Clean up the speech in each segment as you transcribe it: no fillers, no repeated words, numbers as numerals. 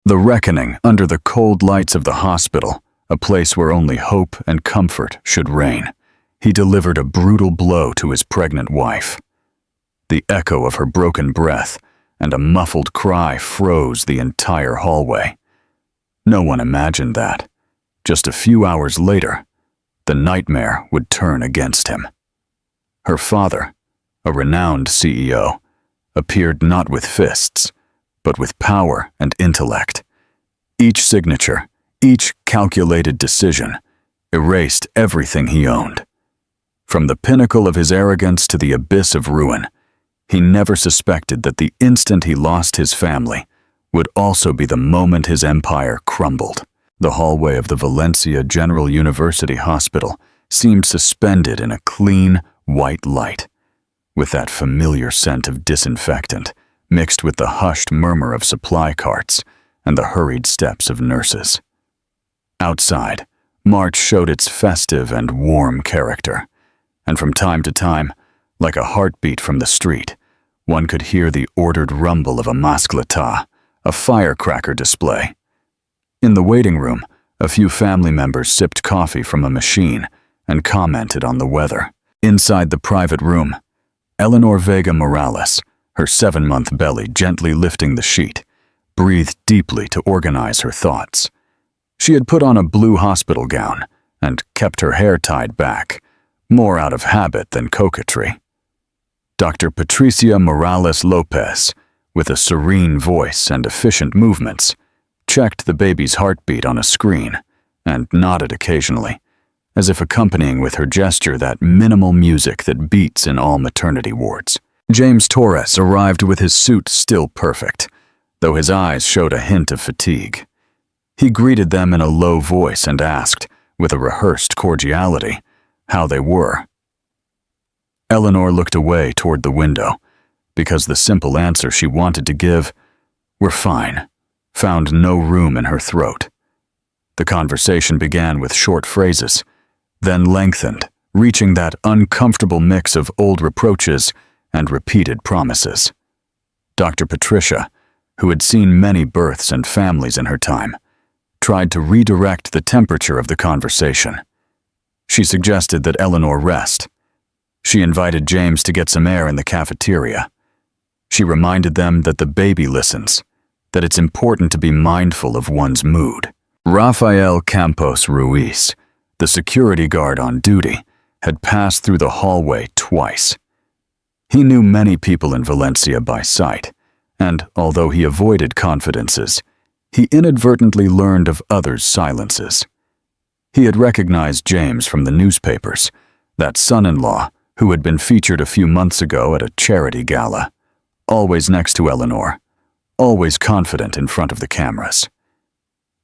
The reckoning under the cold lights of the hospital, a place where only hope and comfort should reign. He delivered a brutal blow to his pregnant wife. The echo of her broken breath and a muffled cry froze the entire hallway. No one imagined that, just a few hours later, the nightmare would turn against him. Her father, a renowned CEO, appeared not with fists, but with power and intellect. Each signature, each calculated decision, erased everything he owned. From the pinnacle of his arrogance to the abyss of ruin, he never suspected that the instant he lost his family would also be the moment his empire crumbled. The hallway of the Valencia General University Hospital seemed suspended in a clean, white light, with that familiar scent of disinfectant mixed with the hushed murmur of supply carts and the hurried steps of nurses. Outside, March showed its festive and warm character, and from time to time, like a heartbeat from the street, one could hear the ordered rumble of a mascleta, a firecracker display. In the waiting room, a few family members sipped coffee from a machine and commented on the weather. Inside the private room, Eleanor Vega Morales, her 7-month belly gently lifting the sheet, breathed deeply to organize her thoughts. She had put on a blue hospital gown and kept her hair tied back, more out of habit than coquetry. Dr. Patricia Morales Lopez, with a serene voice and efficient movements, checked the baby's heartbeat on a screen and nodded occasionally, as if accompanying with her gesture that minimal music that beats in all maternity wards. James Torres arrived with his suit still perfect, though his eyes showed a hint of fatigue. He greeted them in a low voice and asked, with a rehearsed cordiality, how they were. Eleanor looked away toward the window, because the simple answer she wanted to give, "We're fine," found no room in her throat. The conversation began with short phrases, then lengthened, reaching that uncomfortable mix of old reproaches and repeated promises. Dr. Patricia, who had seen many births and families in her time, tried to redirect the temperature of the conversation. She suggested that Eleanor rest. She invited James to get some air in the cafeteria. She reminded them that the baby listens, that it's important to be mindful of one's mood. Rafael Campos Ruiz, the security guard on duty, had passed through the hallway twice. He knew many people in Valencia by sight, and although he avoided confidences, he inadvertently learned of others' silences. He had recognized James from the newspapers, that son-in-law who had been featured a few months ago at a charity gala, always next to Eleanor, always confident in front of the cameras.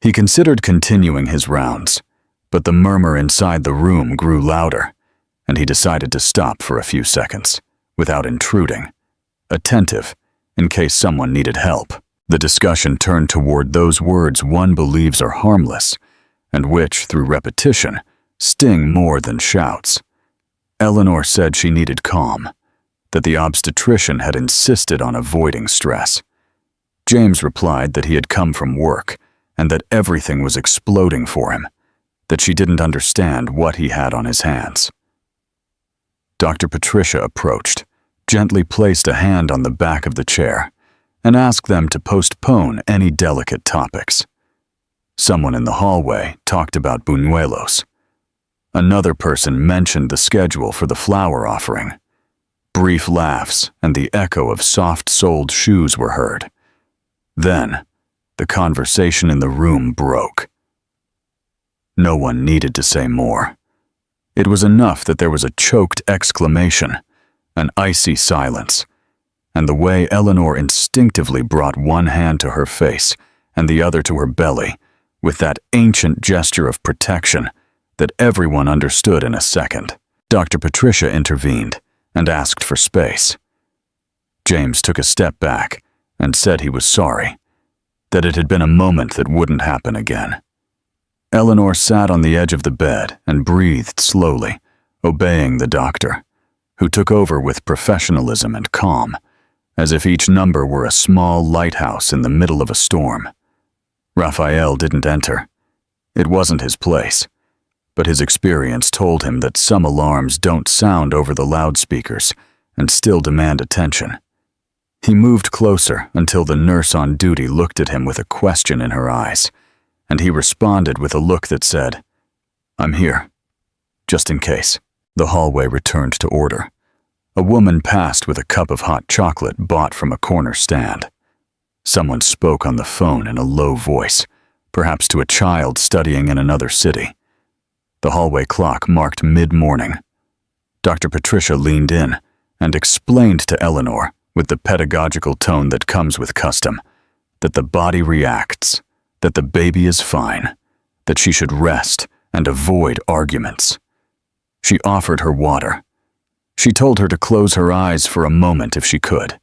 He considered continuing his rounds, but the murmur inside the room grew louder, and he decided to stop for a few seconds, without intruding, attentive, in case someone needed help. The discussion turned toward those words one believes are harmless, and which, through repetition, sting more than shouts. Eleanor said she needed calm, that the obstetrician had insisted on avoiding stress. James replied that he had come from work, and that everything was exploding for him, that she didn't understand what he had on his hands. Dr. Patricia approached, gently placed a hand on the back of the chair, and asked them to postpone any delicate topics. Someone in the hallway talked about buñuelos. Another person mentioned the schedule for the flower offering. Brief laughs and the echo of soft-soled shoes were heard. Then, the conversation in the room broke. No one needed to say more. It was enough that there was a choked exclamation, an icy silence, and the way Eleanor instinctively brought one hand to her face and the other to her belly, with that ancient gesture of protection that everyone understood in a second. Dr. Patricia intervened and asked for space. James took a step back and said he was sorry, that it had been a moment that wouldn't happen again. Eleanor sat on the edge of the bed and breathed slowly, obeying the doctor, who took over with professionalism and calm, as if each number were a small lighthouse in the middle of a storm. Raphael didn't enter. It wasn't his place, but his experience told him that some alarms don't sound over the loudspeakers and still demand attention. He moved closer until the nurse on duty looked at him with a question in her eyes, and he responded with a look that said, "I'm here, just in case." The hallway returned to order. A woman passed with a cup of hot chocolate bought from a corner stand. Someone spoke on the phone in a low voice, perhaps to a child studying in another city. The hallway clock marked mid-morning. Dr. Patricia leaned in and explained to Eleanor, with the pedagogical tone that comes with custom, that the body reacts, that the baby is fine, that she should rest and avoid arguments. She offered her water. She told her to close her eyes for a moment if she could.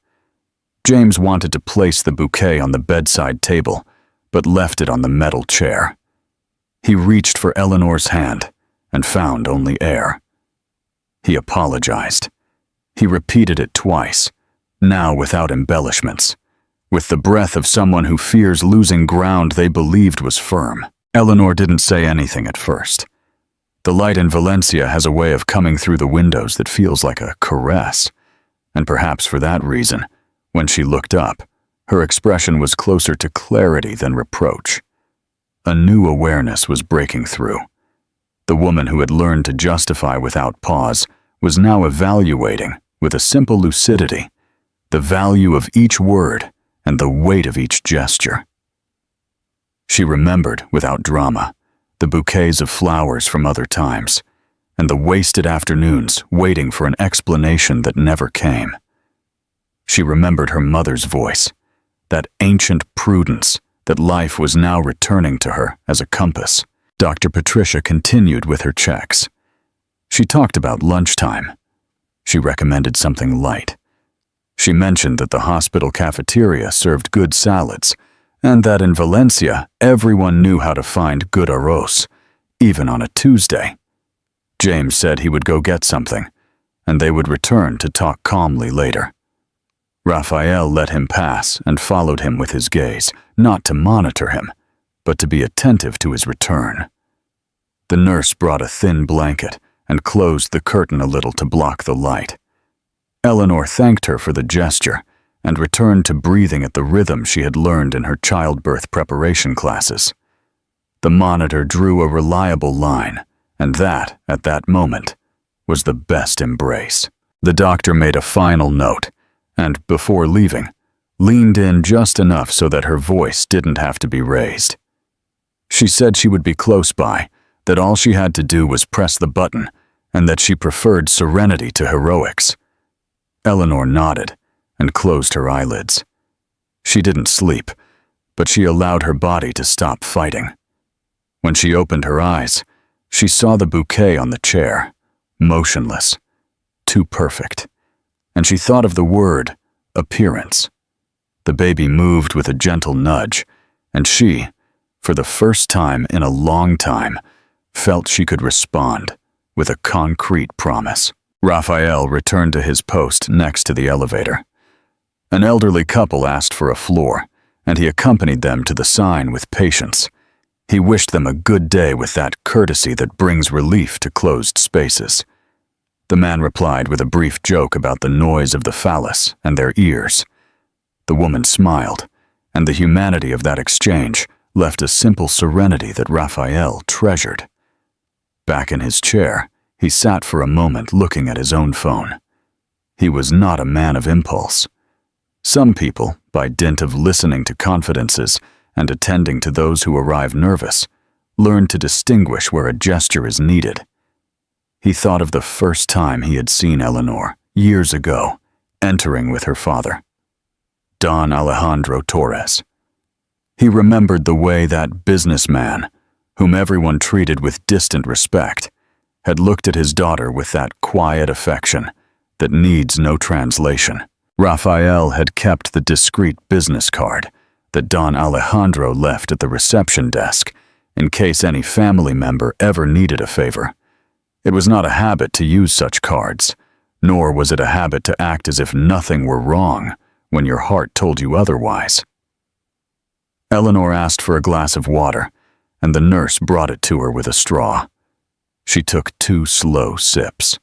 James wanted to place the bouquet on the bedside table, but left it on the metal chair. He reached for Eleanor's hand and found only air. He apologized. He repeated it twice, now without embellishments, with the breath of someone who fears losing ground they believed was firm. Eleanor didn't say anything at first. The light in Valencia has a way of coming through the windows that feels like a caress, and perhaps for that reason, when she looked up, her expression was closer to clarity than reproach. A new awareness was breaking through. The woman who had learned to justify without pause was now evaluating, with a simple lucidity, the value of each word and the weight of each gesture. She remembered, without drama, the bouquets of flowers from other times, and the wasted afternoons waiting for an explanation that never came. She remembered her mother's voice, that ancient prudence that life was now returning to her as a compass. Dr. Patricia continued with her checks. She talked about lunchtime. She recommended something light. She mentioned that the hospital cafeteria served good salads, and that in Valencia everyone knew how to find good arroz, even on a Tuesday. James said he would go get something, and they would return to talk calmly later. Raphael let him pass and followed him with his gaze, not to monitor him, but to be attentive to his return. The nurse brought a thin blanket and closed the curtain a little to block the light. Eleanor thanked her for the gesture and returned to breathing at the rhythm she had learned in her childbirth preparation classes. The monitor drew a reliable line, and that, at that moment, was the best embrace. The doctor made a final note, and, before leaving, leaned in just enough so that her voice didn't have to be raised. She said she would be close by, that all she had to do was press the button, and that she preferred serenity to heroics. Eleanor nodded and closed her eyelids. She didn't sleep, but she allowed her body to stop fighting. When she opened her eyes, she saw the bouquet on the chair, motionless, too perfect, and she thought of the word appearance. The baby moved with a gentle nudge, and she, for the first time in a long time, felt she could respond with a concrete promise. Raphael returned to his post next to the elevator. An elderly couple asked for a floor, and he accompanied them to the sign with patience. He wished them a good day with that courtesy that brings relief to closed spaces. The man replied with a brief joke about the noise of the phallus and their ears. The woman smiled, and the humanity of that exchange left a simple serenity that Raphael treasured. Back in his chair, he sat for a moment looking at his own phone. He was not a man of impulse. Some people, by dint of listening to confidences and attending to those who arrive nervous, learn to distinguish where a gesture is needed. He thought of the first time he had seen Eleanor, years ago, entering with her father, Don Alejandro Torres. He remembered the way that businessman, whom everyone treated with distant respect, had looked at his daughter with that quiet affection that needs no translation. Raphael had kept the discreet business card that Don Alejandro left at the reception desk in case any family member ever needed a favor. It was not a habit to use such cards, nor was it a habit to act as if nothing were wrong when your heart told you otherwise. Eleanor asked for a glass of water, and the nurse brought it to her with a straw. She took 2 slow sips.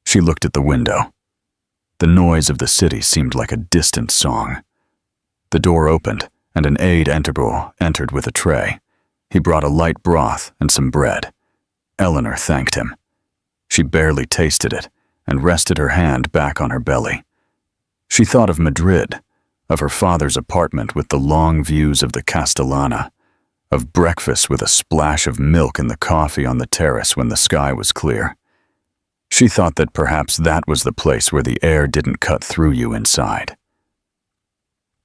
She looked at the window. The noise of the city seemed like a distant song. The door opened, and an aide-de-camp entered with a tray. He brought a light broth and some bread. Eleanor thanked him. She barely tasted it and rested her hand back on her belly. She thought of Madrid, of her father's apartment with the long views of the Castellana, of breakfast with a splash of milk in the coffee on the terrace when the sky was clear. She thought that perhaps that was the place where the air didn't cut through you inside.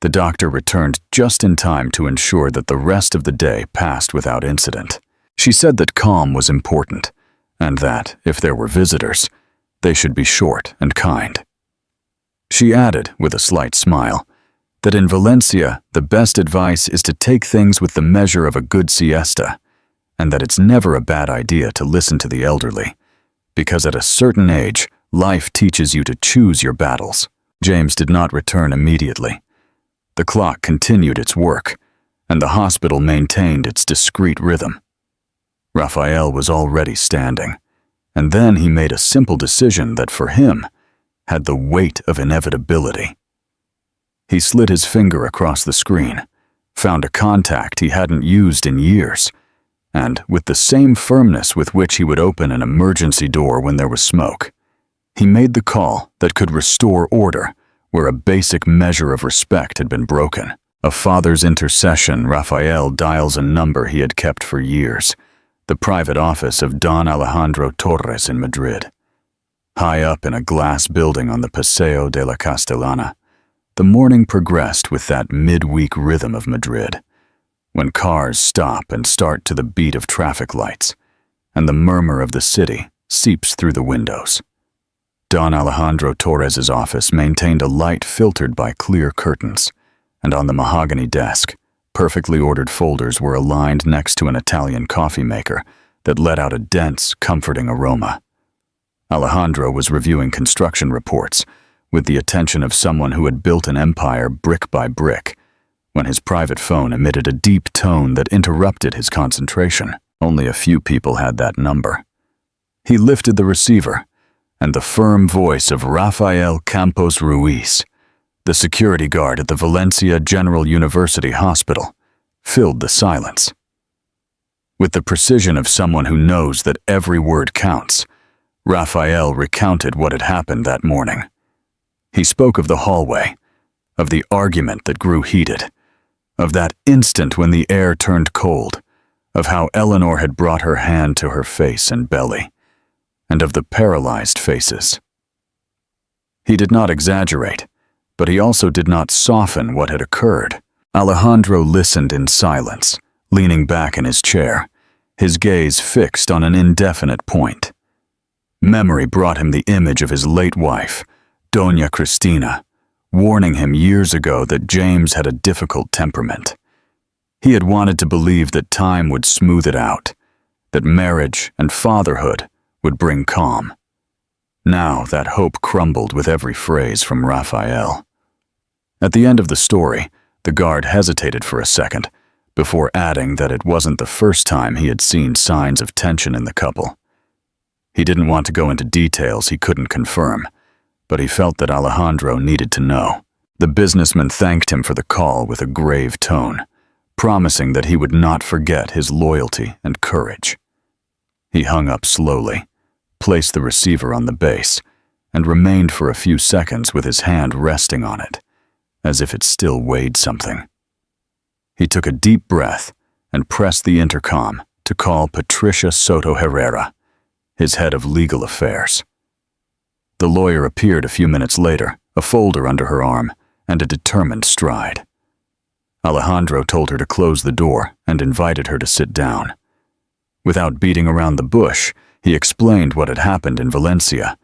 The doctor returned just in time to ensure that the rest of the day passed without incident. She said that calm was important, and that, if there were visitors, they should be short and kind. She added, with a slight smile, that in Valencia, the best advice is to take things with the measure of a good siesta, and that it's never a bad idea to listen to the elderly, because at a certain age, life teaches you to choose your battles. James did not return immediately. The clock continued its work, and the hospital maintained its discreet rhythm. Raphael was already standing, and then he made a simple decision that for him had the weight of inevitability. He slid his finger across the screen, found a contact he hadn't used in years, and with the same firmness with which he would open an emergency door when there was smoke, he made the call that could restore order where a basic measure of respect had been broken. A father's intercession, Raphael dials a number he had kept for years, the private office of Don Alejandro Torres in Madrid. High up in a glass building on the Paseo de la Castellana, the morning progressed with that midweek rhythm of Madrid, when cars stop and start to the beat of traffic lights, and the murmur of the city seeps through the windows. Don Alejandro Torres's office maintained a light filtered by clear curtains, and on the mahogany desk, perfectly ordered folders were aligned next to an Italian coffee maker that let out a dense, comforting aroma. Alejandro was reviewing construction reports with the attention of someone who had built an empire brick by brick, when his private phone emitted a deep tone that interrupted his concentration. Only a few people had that number. He lifted the receiver, and the firm voice of Rafael Campos Ruiz, the security guard at the Valencia General University Hospital, filled the silence. With the precision of someone who knows that every word counts, Rafael recounted what had happened that morning. He spoke of the hallway, of the argument that grew heated, of that instant when the air turned cold, of how Eleanor had brought her hand to her face and belly, and of the paralyzed faces. He did not exaggerate, but he also did not soften what had occurred. Alejandro listened in silence, leaning back in his chair, his gaze fixed on an indefinite point. Memory brought him the image of his late wife, Doña Cristina, warning him years ago that James had a difficult temperament. He had wanted to believe that time would smooth it out, that marriage and fatherhood would bring calm. Now that hope crumbled with every phrase from Raphael. At the end of the story, the guard hesitated for a second, before adding that it wasn't the first time he had seen signs of tension in the couple. He didn't want to go into details he couldn't confirm, but he felt that Alejandro needed to know. The businessman thanked him for the call with a grave tone, promising that he would not forget his loyalty and courage. He hung up slowly, placed the receiver on the base, and remained for a few seconds with his hand resting on it, as if it still weighed something. He took a deep breath and pressed the intercom to call Patricia Soto Herrera, his head of legal affairs. The lawyer appeared a few minutes later, a folder under her arm and a determined stride. Alejandro told her to close the door and invited her to sit down. Without beating around the bush, he explained what had happened in Valencia,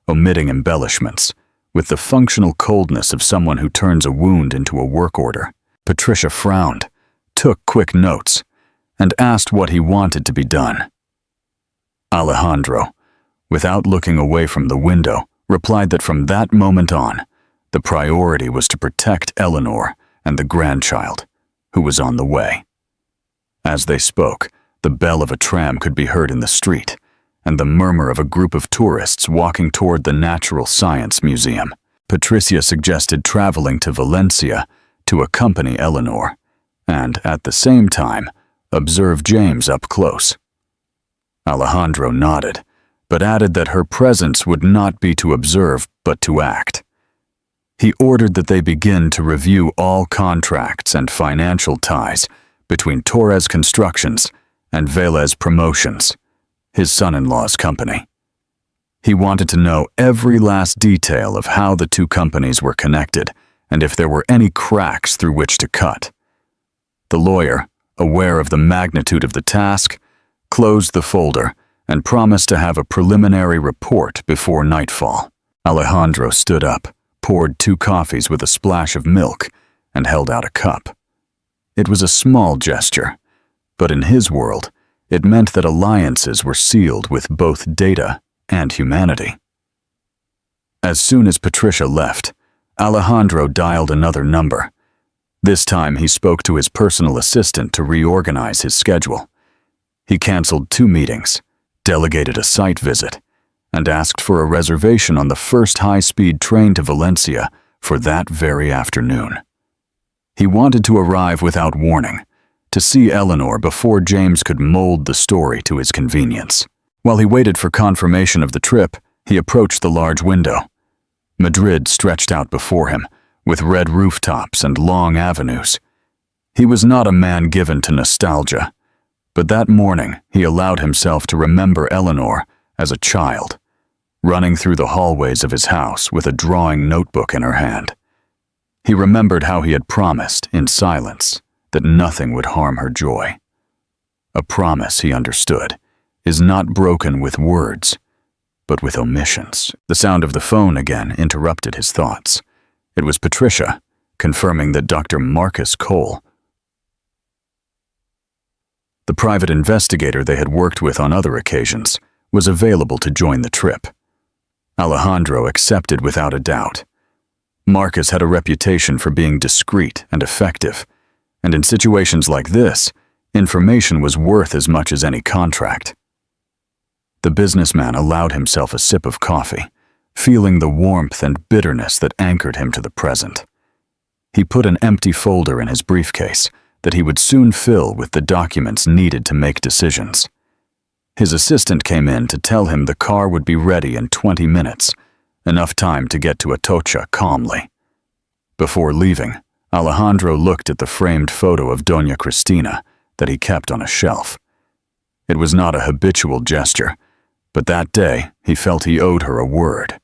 omitting embellishments, with the functional coldness of someone who turns a wound into a work order. Patricia frowned, took quick notes, and asked what he wanted to be done. Alejandro, without looking away from the window, replied that from that moment on, the priority was to protect Eleanor and the grandchild, who was on the way. As they spoke, the bell of a tram could be heard in the street, and the murmur of a group of tourists walking toward the Natural Science Museum. Patricia suggested traveling to Valencia to accompany Eleanor, and, at the same time, observe James up close. Alejandro nodded, but added that her presence would not be to observe but to act. He ordered that they begin to review all contracts and financial ties between Torres Constructions and Velez Promotions, his son-in-law's company. He wanted to know every last detail of how the two companies were connected and if there were any cracks through which to cut. The lawyer, aware of the magnitude of the task, closed the folder and promised to have a preliminary report before nightfall. Alejandro stood up, poured 2 coffees with a splash of milk, and held out a cup. It was a small gesture, but in his world, it meant that alliances were sealed with both data and humanity. As soon as Patricia left, Alejandro dialed another number. This time he spoke to his personal assistant to reorganize his schedule. He canceled 2 meetings, delegated a site visit, and asked for a reservation on the first high-speed train to Valencia for that very afternoon. He wanted to arrive without warning, to see Eleanor before James could mold the story to his convenience. While he waited for confirmation of the trip, he approached the large window. Madrid stretched out before him, with red rooftops and long avenues. He was not a man given to nostalgia, but that morning he allowed himself to remember Eleanor as a child, running through the hallways of his house with a drawing notebook in her hand. He remembered how he had promised, in silence, that nothing would harm her joy. A promise, he understood, is not broken with words, but with omissions. The sound of the phone again interrupted his thoughts. It was Patricia, confirming that Dr. Marcus Cole, the private investigator they had worked with on other occasions, was available to join the trip. Alejandro accepted without a doubt. Marcus had a reputation for being discreet and effective, and in situations like this, information was worth as much as any contract. The businessman allowed himself a sip of coffee, feeling the warmth and bitterness that anchored him to the present. He put an empty folder in his briefcase that he would soon fill with the documents needed to make decisions. His assistant came in to tell him the car would be ready in 20 minutes, enough time to get to Atocha calmly. Before leaving, Alejandro looked at the framed photo of Doña Cristina that he kept on a shelf. It was not a habitual gesture, but that day he felt he owed her a word.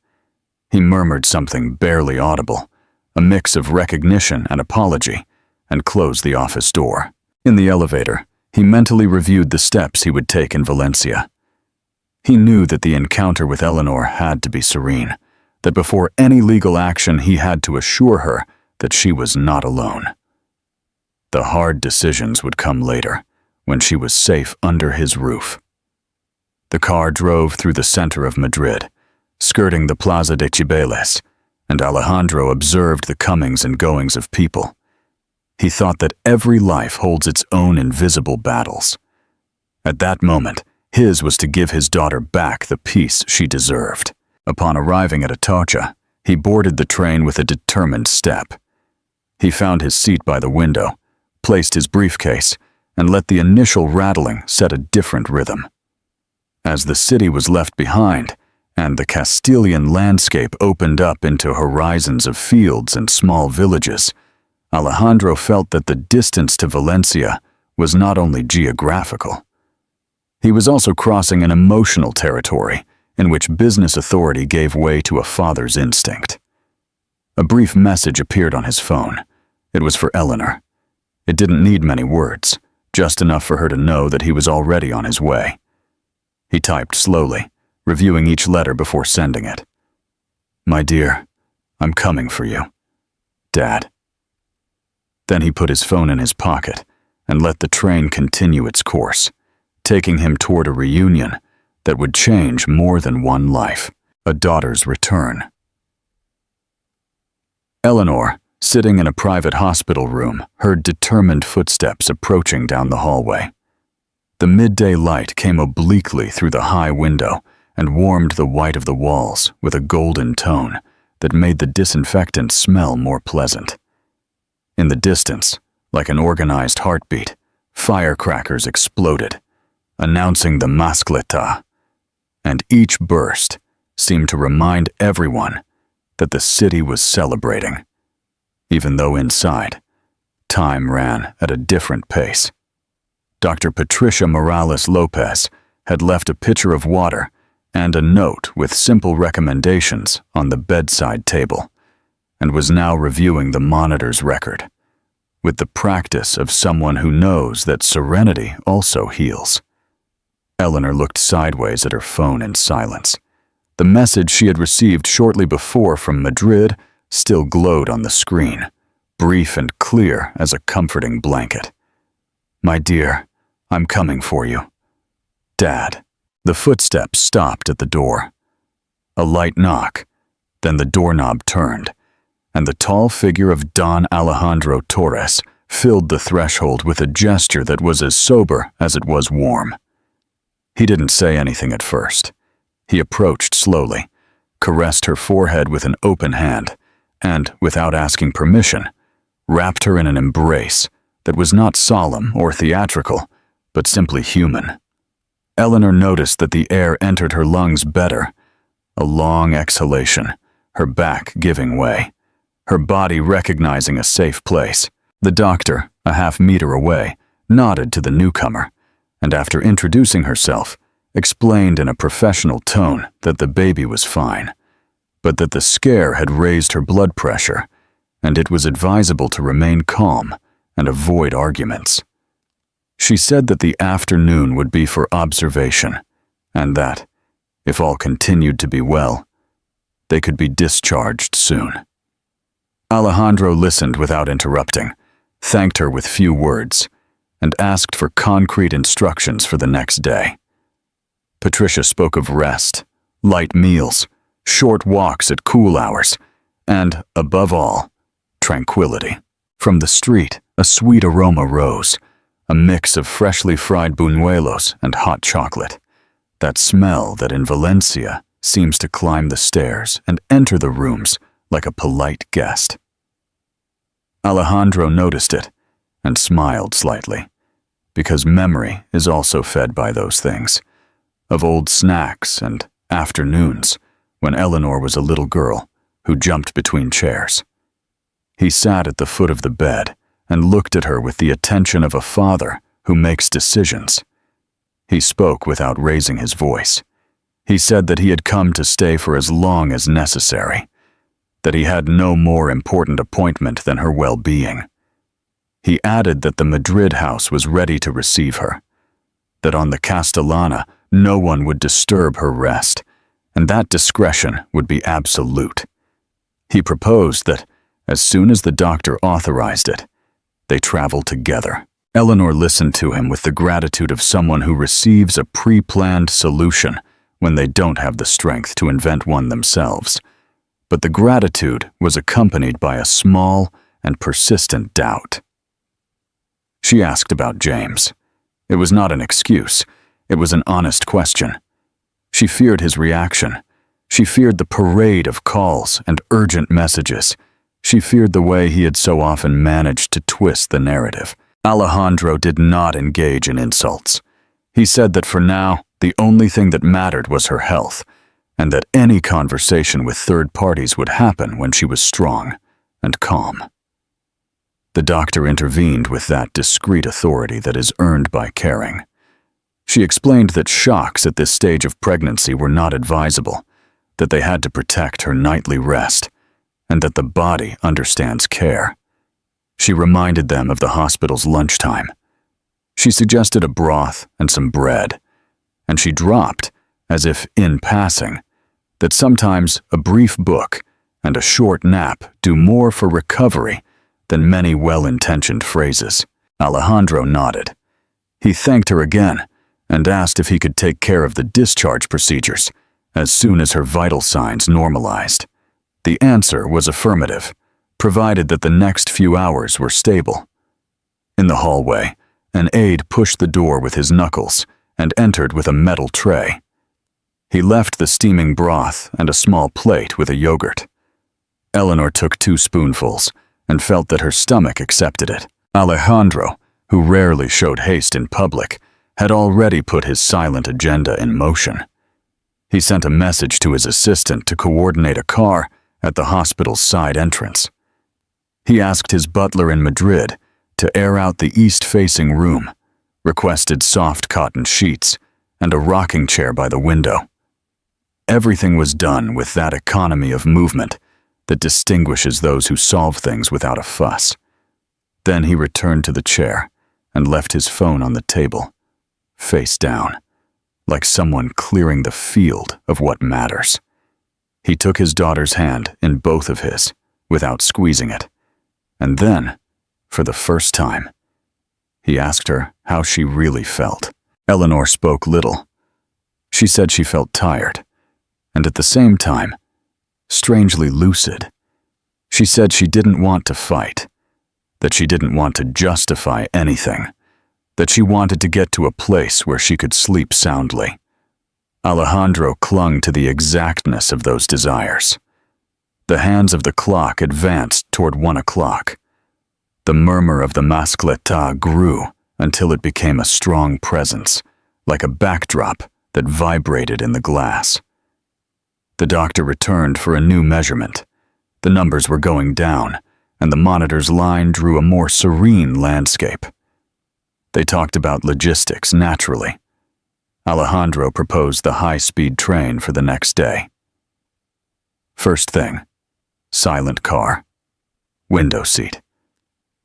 He murmured something barely audible, a mix of recognition and apology, and closed the office door. In the elevator, he mentally reviewed the steps he would take in Valencia. He knew that the encounter with Eleanor had to be serene, that before any legal action he had to assure her that she was not alone. The hard decisions would come later, when she was safe under his roof. The car drove through the center of Madrid, skirting the Plaza de Cibeles, and Alejandro observed the comings and goings of people. He thought that every life holds its own invisible battles. At that moment, his was to give his daughter back the peace she deserved. Upon arriving at Atocha, he boarded the train with a determined step. He found his seat by the window, placed his briefcase, and let the initial rattling set a different rhythm. As the city was left behind, and the Castilian landscape opened up into horizons of fields and small villages, Alejandro felt that the distance to Valencia was not only geographical. He was also crossing an emotional territory in which business authority gave way to a father's instinct. A brief message appeared on his phone. It was for Eleanor. It didn't need many words, just enough for her to know that he was already on his way. He typed slowly, reviewing each letter before sending it. "My dear, I'm coming for you. Dad." Then he put his phone in his pocket and let the train continue its course, taking him toward a reunion that would change more than one life, a daughter's return. Eleanor, sitting in a private hospital room, heard determined footsteps approaching down the hallway. The midday light came obliquely through the high window and warmed the white of the walls with a golden tone that made the disinfectant smell more pleasant. In the distance, like an organized heartbeat, firecrackers exploded, announcing the Mascleta, and each burst seemed to remind everyone that the city was celebrating, even though inside, time ran at a different pace. Dr. Patricia Morales Lopez had left a pitcher of water and a note with simple recommendations on the bedside table, and was now reviewing the monitor's record, with the practice of someone who knows that serenity also heals. Eleanor looked sideways at her phone in silence. The message she had received shortly before from Madrid still glowed on the screen, brief and clear as a comforting blanket. "My dear, I'm coming for you. Dad." The footsteps stopped at the door. A light knock, then the doorknob turned, and the tall figure of Don Alejandro Torres filled the threshold with a gesture that was as sober as it was warm. He didn't say anything at first. He approached slowly, caressed her forehead with an open hand, and, without asking permission, wrapped her in an embrace that was not solemn or theatrical, but simply human. Eleanor noticed that the air entered her lungs better, a long exhalation, her back giving way, her body recognizing a safe place. The doctor, a half-meter away, nodded to the newcomer, and after introducing herself, explained in a professional tone that the baby was fine, but that the scare had raised her blood pressure, and it was advisable to remain calm and avoid arguments. She said that the afternoon would be for observation, and that, if all continued to be well, they could be discharged soon. Alejandro listened without interrupting, thanked her with few words, and asked for concrete instructions for the next day. Patricia spoke of rest, light meals, short walks at cool hours, and, above all, tranquility. From the street, a sweet aroma rose, a mix of freshly fried buñuelos and hot chocolate, that smell that in Valencia seems to climb the stairs and enter the rooms like a polite guest. Alejandro noticed it and smiled slightly, because memory is also fed by those things, of old snacks and afternoons when Eleanor was a little girl who jumped between chairs. He sat at the foot of the bed and looked at her with the attention of a father who makes decisions. He spoke without raising his voice. He said that he had come to stay for as long as necessary, that he had no more important appointment than her well-being. He added that the Madrid house was ready to receive her, that on the Castellana no one would disturb her rest, and that discretion would be absolute. He proposed that, as soon as the doctor authorized it, they travel together. Eleanor listened to him with the gratitude of someone who receives a pre-planned solution when they don't have the strength to invent one themselves. But the gratitude was accompanied by a small and persistent doubt. She asked about James. It was not an excuse. It was an honest question. She feared his reaction. She feared the parade of calls and urgent messages. She feared the way he had so often managed to twist the narrative. Alejandro did not engage in insults. He said that for now, the only thing that mattered was her health, and that any conversation with third parties would happen when she was strong and calm. The doctor intervened with that discreet authority that is earned by caring. She explained that shocks at this stage of pregnancy were not advisable, that they had to protect her nightly rest, and that the body understands care. She reminded them of the hospital's lunchtime. She suggested a broth and some bread, and she dropped, as if in passing, that sometimes a brief book and a short nap do more for recovery than many well-intentioned phrases. Alejandro nodded. He thanked her again and asked if he could take care of the discharge procedures as soon as her vital signs normalized. The answer was affirmative, provided that the next few hours were stable. In the hallway, an aide pushed the door with his knuckles and entered with a metal tray. He left the steaming broth and a small plate with a yogurt. Eleanor took 2 spoonfuls and felt that her stomach accepted it. Alejandro, who rarely showed haste in public, had already put his silent agenda in motion. He sent a message to his assistant to coordinate a car at the hospital's side entrance. He asked his butler in Madrid to air out the east-facing room, requested soft cotton sheets and a rocking chair by the window. Everything was done with that economy of movement that distinguishes those who solve things without a fuss. Then he returned to the chair and left his phone on the table, face down, like someone clearing the field of what matters. He took his daughter's hand in both of his, without squeezing it, and then, for the first time, he asked her how she really felt. Eleanor spoke little. She said she felt tired, and at the same time, strangely lucid. She said she didn't want to fight, that she didn't want to justify anything, that she wanted to get to a place where she could sleep soundly. Alejandro clung to the exactness of those desires. The hands of the clock advanced toward 1 o'clock. The murmur of the mascleta grew until it became a strong presence, like a backdrop that vibrated in the glass. The doctor returned for a new measurement. The numbers were going down, and the monitor's line drew a more serene landscape. They talked about logistics naturally. Alejandro proposed the high-speed train for the next day. First thing, silent car, window seat.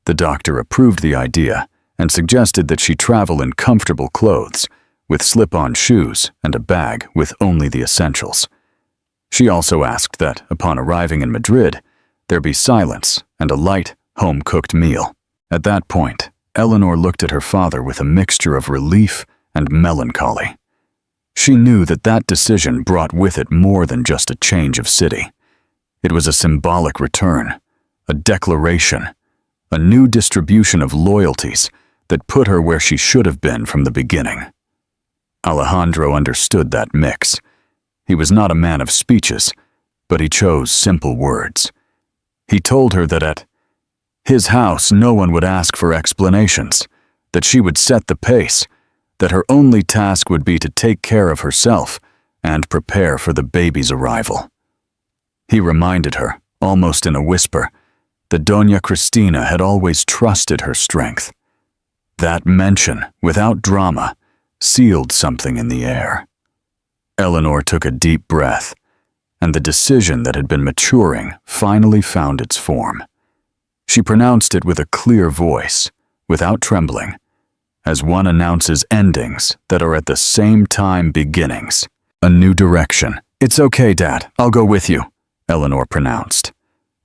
The doctor approved the idea and suggested that she travel in comfortable clothes, with slip-on shoes and a bag with only the essentials. She also asked that, upon arriving in Madrid, there be silence and a light, home-cooked meal. At that point, Eleanor looked at her father with a mixture of relief and melancholy. She knew that that decision brought with it more than just a change of city. It was a symbolic return, a declaration, a new distribution of loyalties that put her where she should have been from the beginning. Alejandro understood that mix. He was not a man of speeches, but he chose simple words. He told her that at his house no one would ask for explanations, that she would set the pace, that her only task would be to take care of herself and prepare for the baby's arrival. He reminded her, almost in a whisper, that Doña Cristina had always trusted her strength. That mention, without drama, sealed something in the air. Eleanor took a deep breath, and the decision that had been maturing finally found its form. She pronounced it with a clear voice, without trembling, as one announces endings that are at the same time beginnings. A new direction. "It's okay, Dad. I'll go with you," Eleanor pronounced.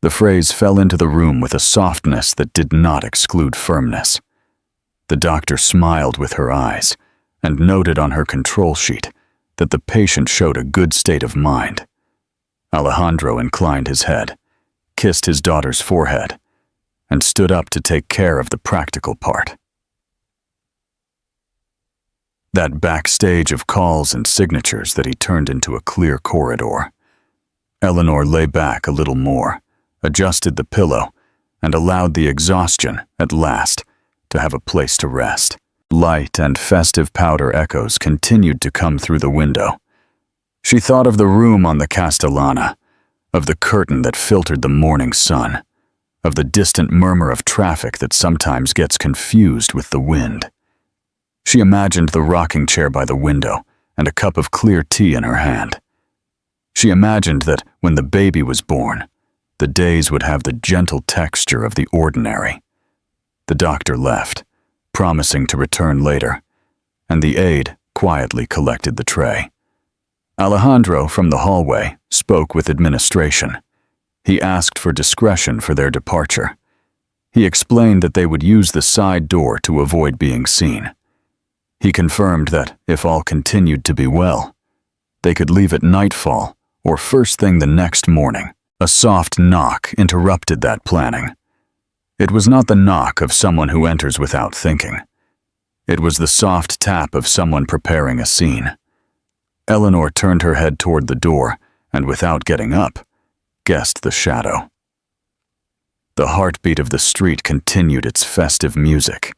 The phrase fell into the room with a softness that did not exclude firmness. The doctor smiled with her eyes and noted on her control sheet that the patient showed a good state of mind. Alejandro inclined his head, kissed his daughter's forehead, and stood up to take care of the practical part. That backstage of calls and signatures that he turned into a clear corridor. Eleanor lay back a little more, adjusted the pillow, and allowed the exhaustion, at last, to have a place to rest. Light and festive powder echoes continued to come through the window. She thought of the room on the Castellana, of the curtain that filtered the morning sun, of the distant murmur of traffic that sometimes gets confused with the wind. She imagined the rocking chair by the window and a cup of clear tea in her hand. She imagined that when the baby was born, the days would have the gentle texture of the ordinary. The doctor left, promising to return later, and the aide quietly collected the tray. Alejandro, from the hallway, spoke with administration. He asked for discretion for their departure. He explained that they would use the side door to avoid being seen. He confirmed that, if all continued to be well, they could leave at nightfall or first thing the next morning. A soft knock interrupted that planning. It was not the knock of someone who enters without thinking. It was the soft tap of someone preparing a scene. Eleanor turned her head toward the door and, without getting up, guessed the shadow. The heartbeat of the street continued its festive music,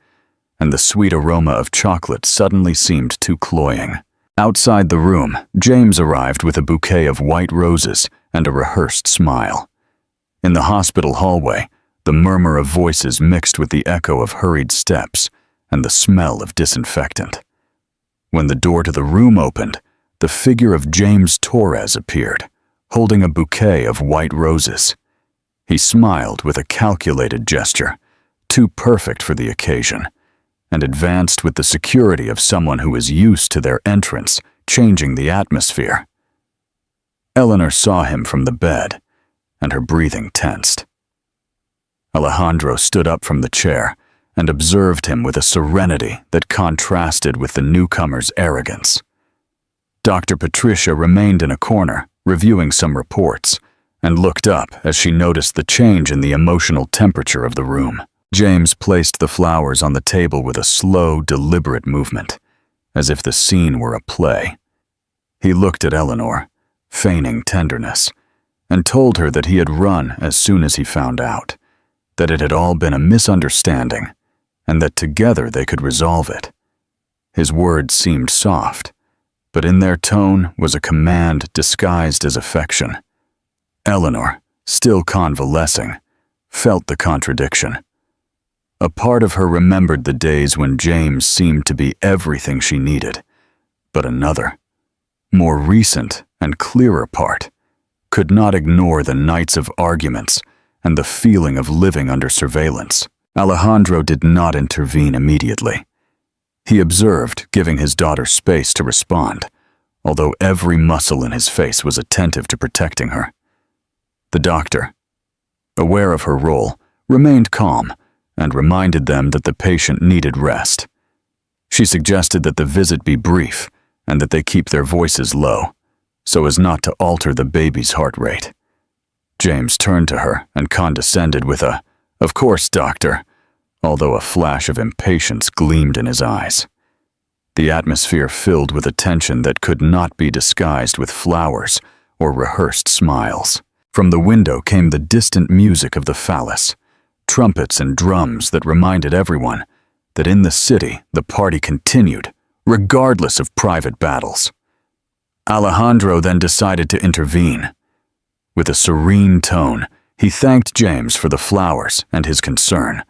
and the sweet aroma of chocolate suddenly seemed too cloying. Outside the room, James arrived with a bouquet of white roses and a rehearsed smile. In the hospital hallway, the murmur of voices mixed with the echo of hurried steps and the smell of disinfectant. When the door to the room opened, the figure of James Torres appeared, holding a bouquet of white roses. He smiled with a calculated gesture, too perfect for the occasion, and advanced with the security of someone who is used to their entrance changing the atmosphere. Eleanor saw him from the bed, and her breathing tensed. Alejandro stood up from the chair and observed him with a serenity that contrasted with the newcomer's arrogance. Dr. Patricia remained in a corner, reviewing some reports, and looked up as she noticed the change in the emotional temperature of the room. James placed the flowers on the table with a slow, deliberate movement, as if the scene were a play. He looked at Eleanor, feigning tenderness, and told her that he had run as soon as he found out, that it had all been a misunderstanding, and that together they could resolve it. His words seemed soft, but in their tone was a command disguised as affection. Eleanor, still convalescing, felt the contradiction. A part of her remembered the days when James seemed to be everything she needed, but another, more recent and clearer part, could not ignore the nights of arguments and the feeling of living under surveillance. Alejandro did not intervene immediately. He observed, giving his daughter space to respond, although every muscle in his face was attentive to protecting her. The doctor, aware of her role, remained calm and reminded them that the patient needed rest. She suggested that the visit be brief and that they keep their voices low, so as not to alter the baby's heart rate. James turned to her and condescended with a, "Of course, doctor," although a flash of impatience gleamed in his eyes. The atmosphere filled with a tension that could not be disguised with flowers or rehearsed smiles. From the window came the distant music of the phallus, trumpets and drums that reminded everyone that in the city the party continued, regardless of private battles. Alejandro then decided to intervene. With a serene tone, he thanked James for the flowers and his concern,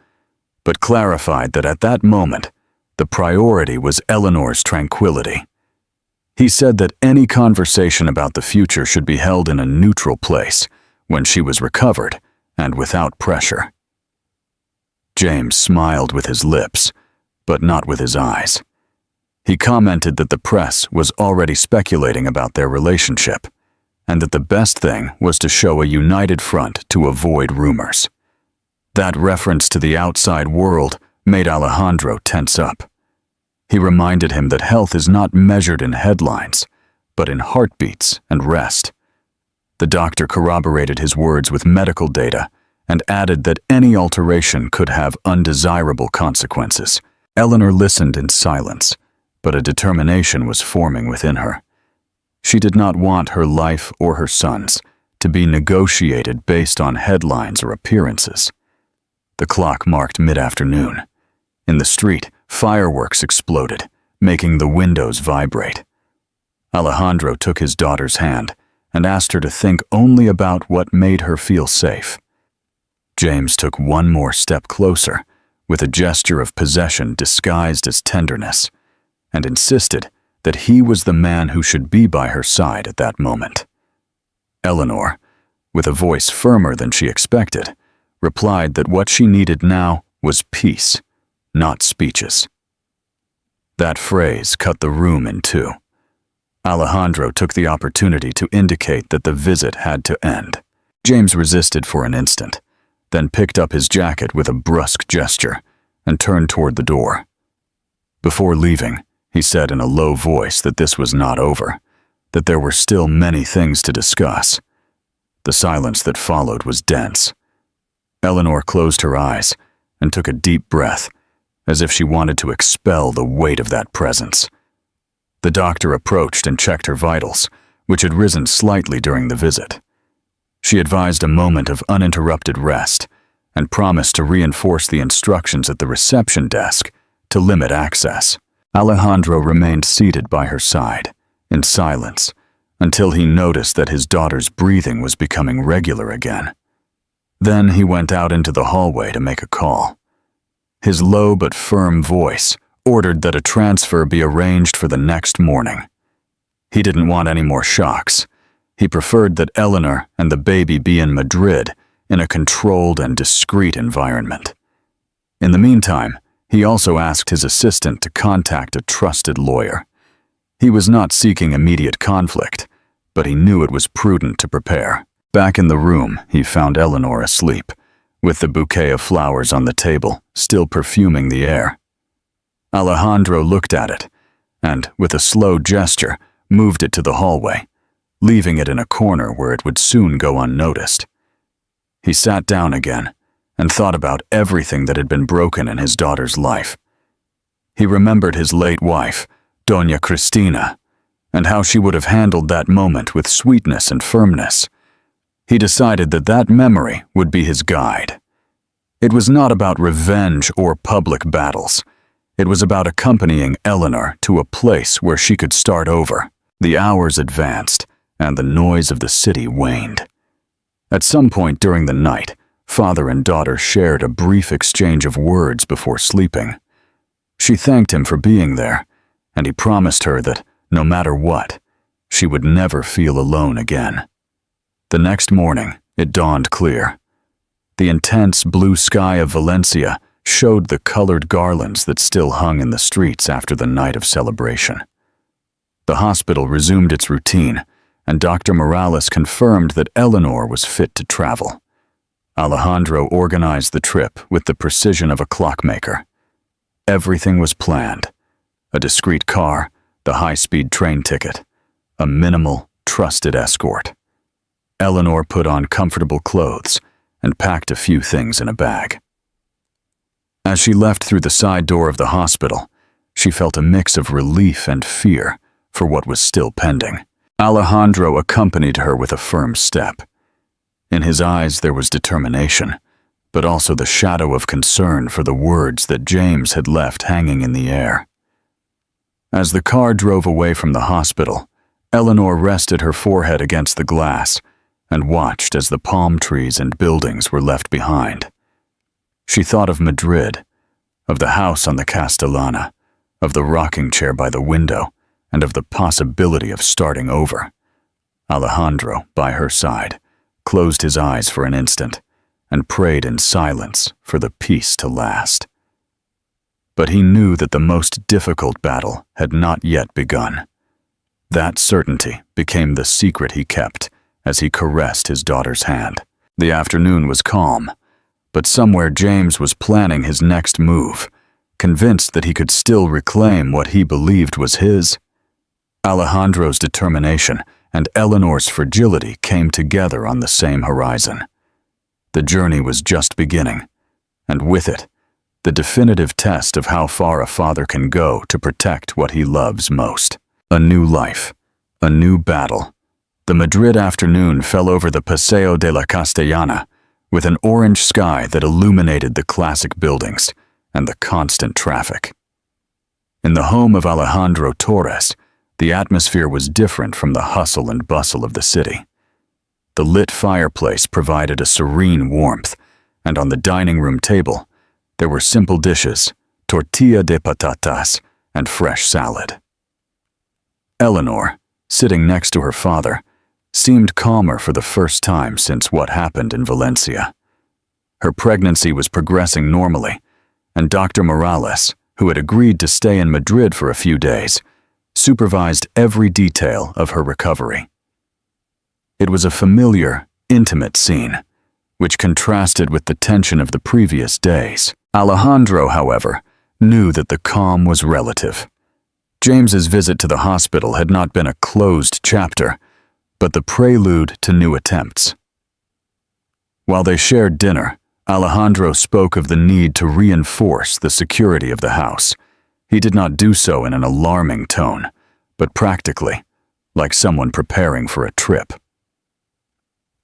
but clarified that at that moment, the priority was Eleanor's tranquility. He said that any conversation about the future should be held in a neutral place when she was recovered and without pressure. James smiled with his lips, but not with his eyes. He commented that the press was already speculating about their relationship, and that the best thing was to show a united front to avoid rumors. That reference to the outside world made Alejandro tense up. He reminded him that health is not measured in headlines, but in heartbeats and rest. The doctor corroborated his words with medical data and added that any alteration could have undesirable consequences. Eleanor listened in silence, but a determination was forming within her. She did not want her life or her son's to be negotiated based on headlines or appearances. The clock marked mid-afternoon. In the street, fireworks exploded, making the windows vibrate. Alejandro took his daughter's hand and asked her to think only about what made her feel safe. James took one more step closer, with a gesture of possession disguised as tenderness, and insisted that he was the man who should be by her side at that moment. Eleanor, with a voice firmer than she expected, replied that what she needed now was peace, not speeches. That phrase cut the room in two. Alejandro took the opportunity to indicate that the visit had to end. James resisted for an instant, then picked up his jacket with a brusque gesture and turned toward the door. Before leaving, he said in a low voice that this was not over, that there were still many things to discuss. The silence that followed was dense. Eleanor closed her eyes and took a deep breath, as if she wanted to expel the weight of that presence. The doctor approached and checked her vitals, which had risen slightly during the visit. She advised a moment of uninterrupted rest and promised to reinforce the instructions at the reception desk to limit access. Alejandro remained seated by her side, in silence, until he noticed that his daughter's breathing was becoming regular again. Then he went out into the hallway to make a call. His low but firm voice ordered that a transfer be arranged for the next morning. He didn't want any more shocks. He preferred that Eleanor and the baby be in Madrid in a controlled and discreet environment. In the meantime, he also asked his assistant to contact a trusted lawyer. He was not seeking immediate conflict, but he knew it was prudent to prepare. Back in the room, he found Eleanor asleep, with the bouquet of flowers on the table, still perfuming the air. Alejandro looked at it, and, with a slow gesture, moved it to the hallway, leaving it in a corner where it would soon go unnoticed. He sat down again and thought about everything that had been broken in his daughter's life. He remembered his late wife, Doña Cristina, and how she would have handled that moment with sweetness and firmness. He decided that that memory would be his guide. It was not about revenge or public battles. It was about accompanying Eleanor to a place where she could start over. The hours advanced, and the noise of the city waned. At some point during the night, father and daughter shared a brief exchange of words before sleeping. She thanked him for being there, and he promised her that, no matter what, she would never feel alone again. The next morning, it dawned clear. The intense blue sky of Valencia showed the colored garlands that still hung in the streets after the night of celebration. The hospital resumed its routine, and Dr. Morales confirmed that Eleanor was fit to travel. Alejandro organized the trip with the precision of a clockmaker. Everything was planned: a discreet car, the high-speed train ticket, a minimal, trusted escort. Eleanor put on comfortable clothes and packed a few things in a bag. As she left through the side door of the hospital, she felt a mix of relief and fear for what was still pending. Alejandro accompanied her with a firm step. In his eyes there was determination, but also the shadow of concern for the words that James had left hanging in the air. As the car drove away from the hospital, Eleanor rested her forehead against the glass and watched as the palm trees and buildings were left behind. She thought of Madrid, of the house on the Castellana, of the rocking chair by the window, and of the possibility of starting over. Alejandro, by her side, closed his eyes for an instant and prayed in silence for the peace to last. But he knew that the most difficult battle had not yet begun. That certainty became the secret he kept as he caressed his daughter's hand. The afternoon was calm, but somewhere James was planning his next move, convinced that he could still reclaim what he believed was his. Alejandro's determination and Eleanor's fragility came together on the same horizon. The journey was just beginning, and with it, the definitive test of how far a father can go to protect what he loves most. A new life, a new battle. The Madrid afternoon fell over the Paseo de la Castellana with an orange sky that illuminated the classic buildings and the constant traffic. In the home of Alejandro Torres, the atmosphere was different from the hustle and bustle of the city. The lit fireplace provided a serene warmth, and on the dining room table, there were simple dishes, tortilla de patatas, and fresh salad. Eleanor, sitting next to her father, seemed calmer for the first time since what happened in Valencia. Her pregnancy was progressing normally, and Dr. Morales, who had agreed to stay in Madrid for a few days, supervised every detail of her recovery. It was a familiar, intimate scene, which contrasted with the tension of the previous days. Alejandro, however, knew that the calm was relative. James's visit to the hospital had not been a closed chapter, but the prelude to new attempts. While they shared dinner, Alejandro spoke of the need to reinforce the security of the house. He did not do so in an alarming tone, but practically, like someone preparing for a trip.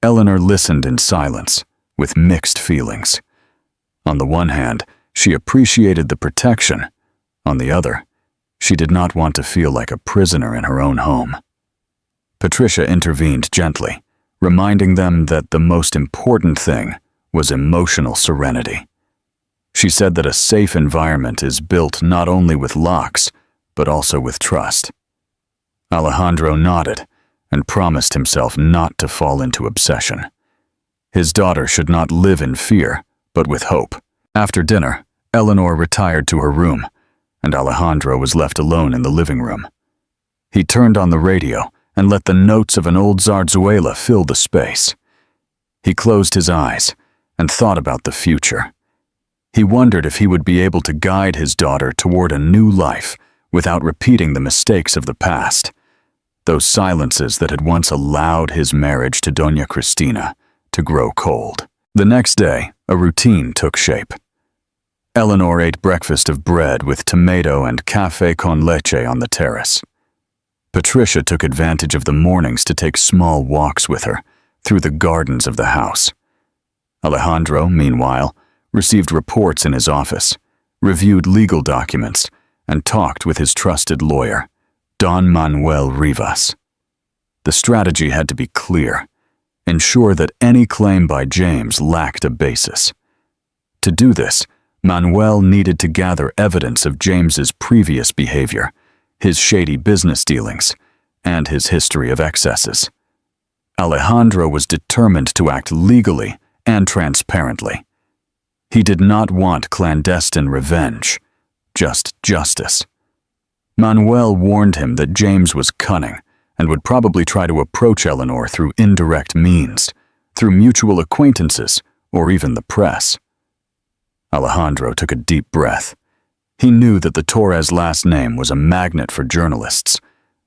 Eleanor listened in silence, with mixed feelings. On the one hand, she appreciated the protection. On the other, she did not want to feel like a prisoner in her own home. Patricia intervened gently, reminding them that the most important thing was emotional serenity. She said that a safe environment is built not only with locks, but also with trust. Alejandro nodded and promised himself not to fall into obsession. His daughter should not live in fear, but with hope. After dinner, Eleanor retired to her room, and Alejandro was left alone in the living room. He turned on the radio and let the notes of an old zarzuela fill the space. He closed his eyes and thought about the future. He wondered if he would be able to guide his daughter toward a new life without repeating the mistakes of the past, those silences that had once allowed his marriage to Doña Cristina to grow cold. The next day, a routine took shape. Eleanor ate breakfast of bread with tomato and café con leche on the terrace. Patricia took advantage of the mornings to take small walks with her through the gardens of the house. Alejandro, meanwhile, received reports in his office, reviewed legal documents, and talked with his trusted lawyer, Don Manuel Rivas. The strategy had to be clear: ensure that any claim by James lacked a basis. To do this, Manuel needed to gather evidence of James's previous behavior, his shady business dealings, and his history of excesses. Alejandro was determined to act legally and transparently. He did not want clandestine revenge, just justice. Manuel warned him that James was cunning and would probably try to approach Eleanor through indirect means, through mutual acquaintances or even the press. Alejandro took a deep breath. He knew that the Torres last name was a magnet for journalists,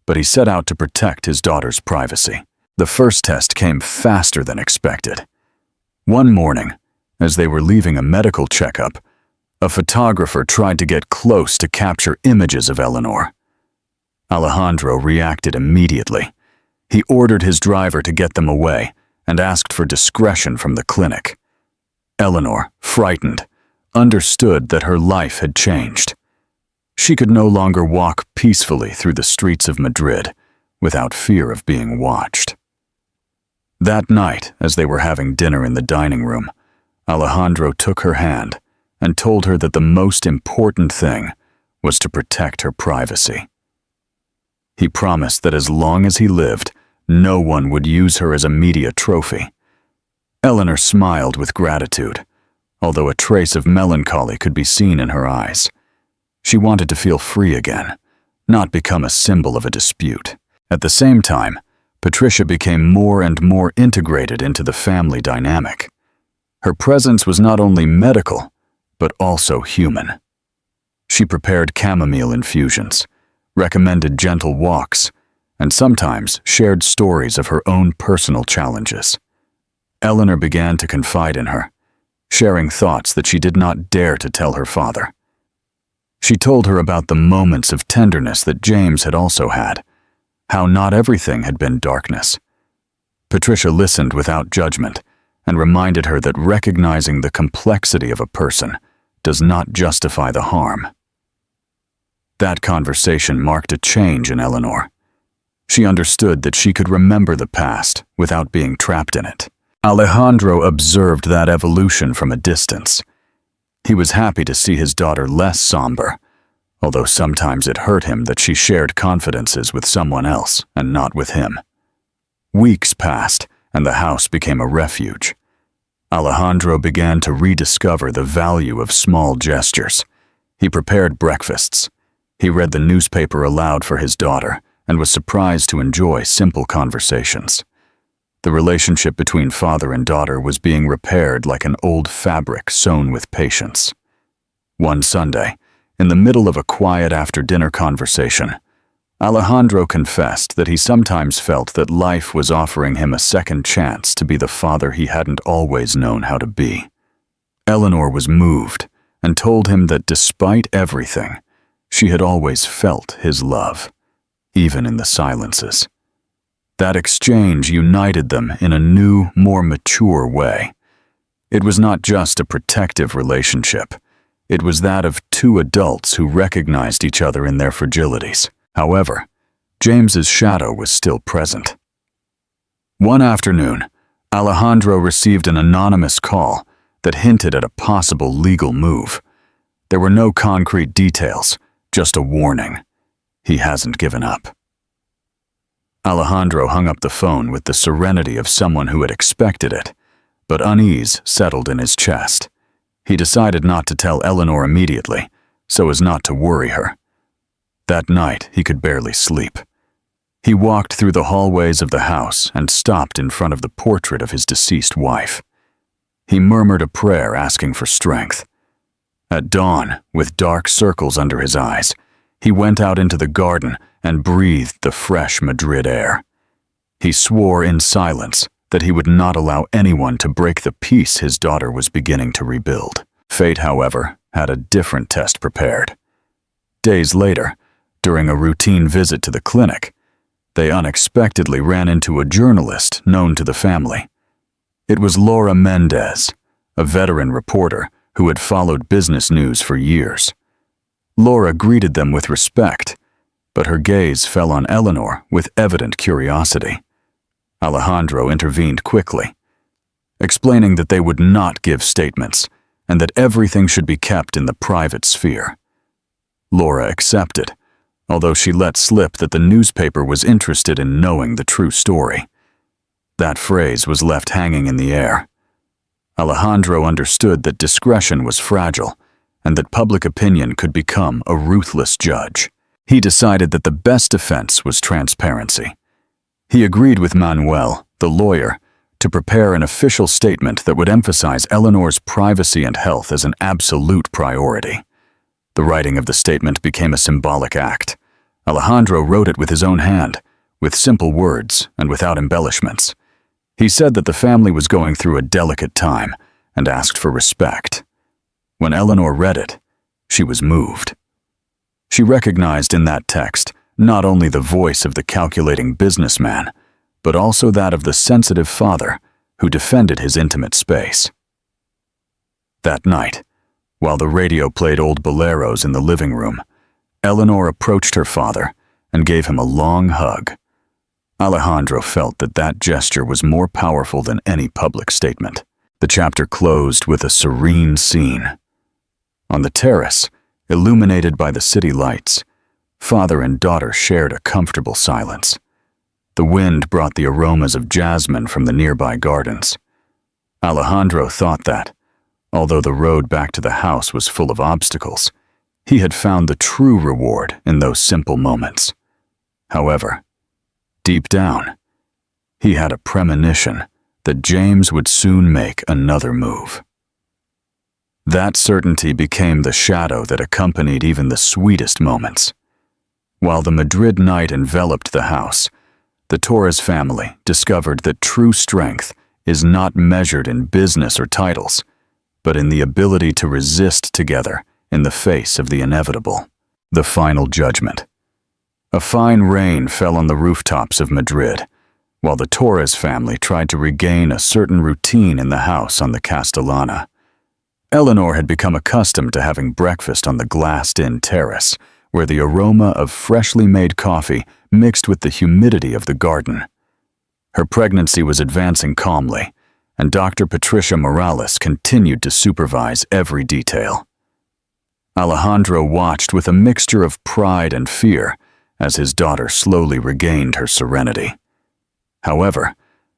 but he set out to protect his daughter's privacy. The first test came faster than expected. One morning, as they were leaving a medical checkup, a photographer tried to get close to capture images of Eleanor. Alejandro reacted immediately. He ordered his driver to get them away and asked for discretion from the clinic. Eleanor, frightened, understood that her life had changed. She could no longer walk peacefully through the streets of Madrid without fear of being watched. That night, as they were having dinner in the dining room, Alejandro took her hand and told her that the most important thing was to protect her privacy. He promised that as long as he lived, no one would use her as a media trophy. Eleanor smiled with gratitude, although a trace of melancholy could be seen in her eyes. She wanted to feel free again, not become a symbol of a dispute. At the same time, Patricia became more and more integrated into the family dynamic. Her presence was not only medical, but also human. She prepared chamomile infusions, recommended gentle walks, and sometimes shared stories of her own personal challenges. Eleanor began to confide in her, sharing thoughts that she did not dare to tell her father. She told her about the moments of tenderness that James had also had, how not everything had been darkness. Patricia listened without judgment and reminded her that recognizing the complexity of a person does not justify the harm. That conversation marked a change in Eleanor. She understood that she could remember the past without being trapped in it. Alejandro observed that evolution from a distance. He was happy to see his daughter less somber, although sometimes it hurt him that she shared confidences with someone else and not with him. Weeks passed, and the house became a refuge. Alejandro began to rediscover the value of small gestures. He prepared breakfasts. He read the newspaper aloud for his daughter and was surprised to enjoy simple conversations. The relationship between father and daughter was being repaired like an old fabric sewn with patience. One Sunday, in the middle of a quiet after-dinner conversation, Alejandro confessed that he sometimes felt that life was offering him a second chance to be the father he hadn't always known how to be. Eleanor was moved and told him that despite everything, she had always felt his love, even in the silences. That exchange united them in a new, more mature way. It was not just a protective relationship. It was that of two adults who recognized each other in their fragilities. However, James's shadow was still present. One afternoon, Alejandro received an anonymous call that hinted at a possible legal move. There were no concrete details, just a warning. He hasn't given up. Alejandro hung up the phone with the serenity of someone who had expected it, but unease settled in his chest. He decided not to tell Eleanor immediately, so as not to worry her. That night, he could barely sleep. He walked through the hallways of the house and stopped in front of the portrait of his deceased wife. He murmured a prayer asking for strength. At dawn, with dark circles under his eyes, he went out into the garden and breathed the fresh Madrid air. He swore in silence that he would not allow anyone to break the peace his daughter was beginning to rebuild. Fate, however, had a different test prepared. Days later, during a routine visit to the clinic, they unexpectedly ran into a journalist known to the family. It was Laura Mendez, a veteran reporter who had followed business news for years. Laura greeted them with respect, but her gaze fell on Eleanor with evident curiosity. Alejandro intervened quickly, explaining that they would not give statements and that everything should be kept in the private sphere. Laura accepted, although she let slip that the newspaper was interested in knowing the true story. That phrase was left hanging in the air. Alejandro understood that discretion was fragile and that public opinion could become a ruthless judge. He decided that the best defense was transparency. He agreed with Manuel, the lawyer, to prepare an official statement that would emphasize Eleanor's privacy and health as an absolute priority. The writing of the statement became a symbolic act. Alejandro wrote it with his own hand, with simple words and without embellishments. He said that the family was going through a delicate time and asked for respect. When Eleanor read it, she was moved. She recognized in that text not only the voice of the calculating businessman, but also that of the sensitive father who defended his intimate space. That night, while the radio played old boleros in the living room, Eleanor approached her father and gave him a long hug. Alejandro felt that that gesture was more powerful than any public statement. The chapter closed with a serene scene. On the terrace, illuminated by the city lights, father and daughter shared a comfortable silence. The wind brought the aromas of jasmine from the nearby gardens. Alejandro thought that, although the road back to the house was full of obstacles, he had found the true reward in those simple moments. However, deep down, he had a premonition that James would soon make another move. That certainty became the shadow that accompanied even the sweetest moments. While the Madrid night enveloped the house, the Torres family discovered that true strength is not measured in business or titles, but in the ability to resist together in the face of the inevitable. The final judgment. A fine rain fell on the rooftops of Madrid, while the Torres family tried to regain a certain routine in the house on the Castellana. Eleanor had become accustomed to having breakfast on the glassed-in terrace, where the aroma of freshly made coffee mixed with the humidity of the garden. Her pregnancy was advancing calmly, and Dr. Patricia Morales continued to supervise every detail. Alejandro watched with a mixture of pride and fear as his daughter slowly regained her serenity. However,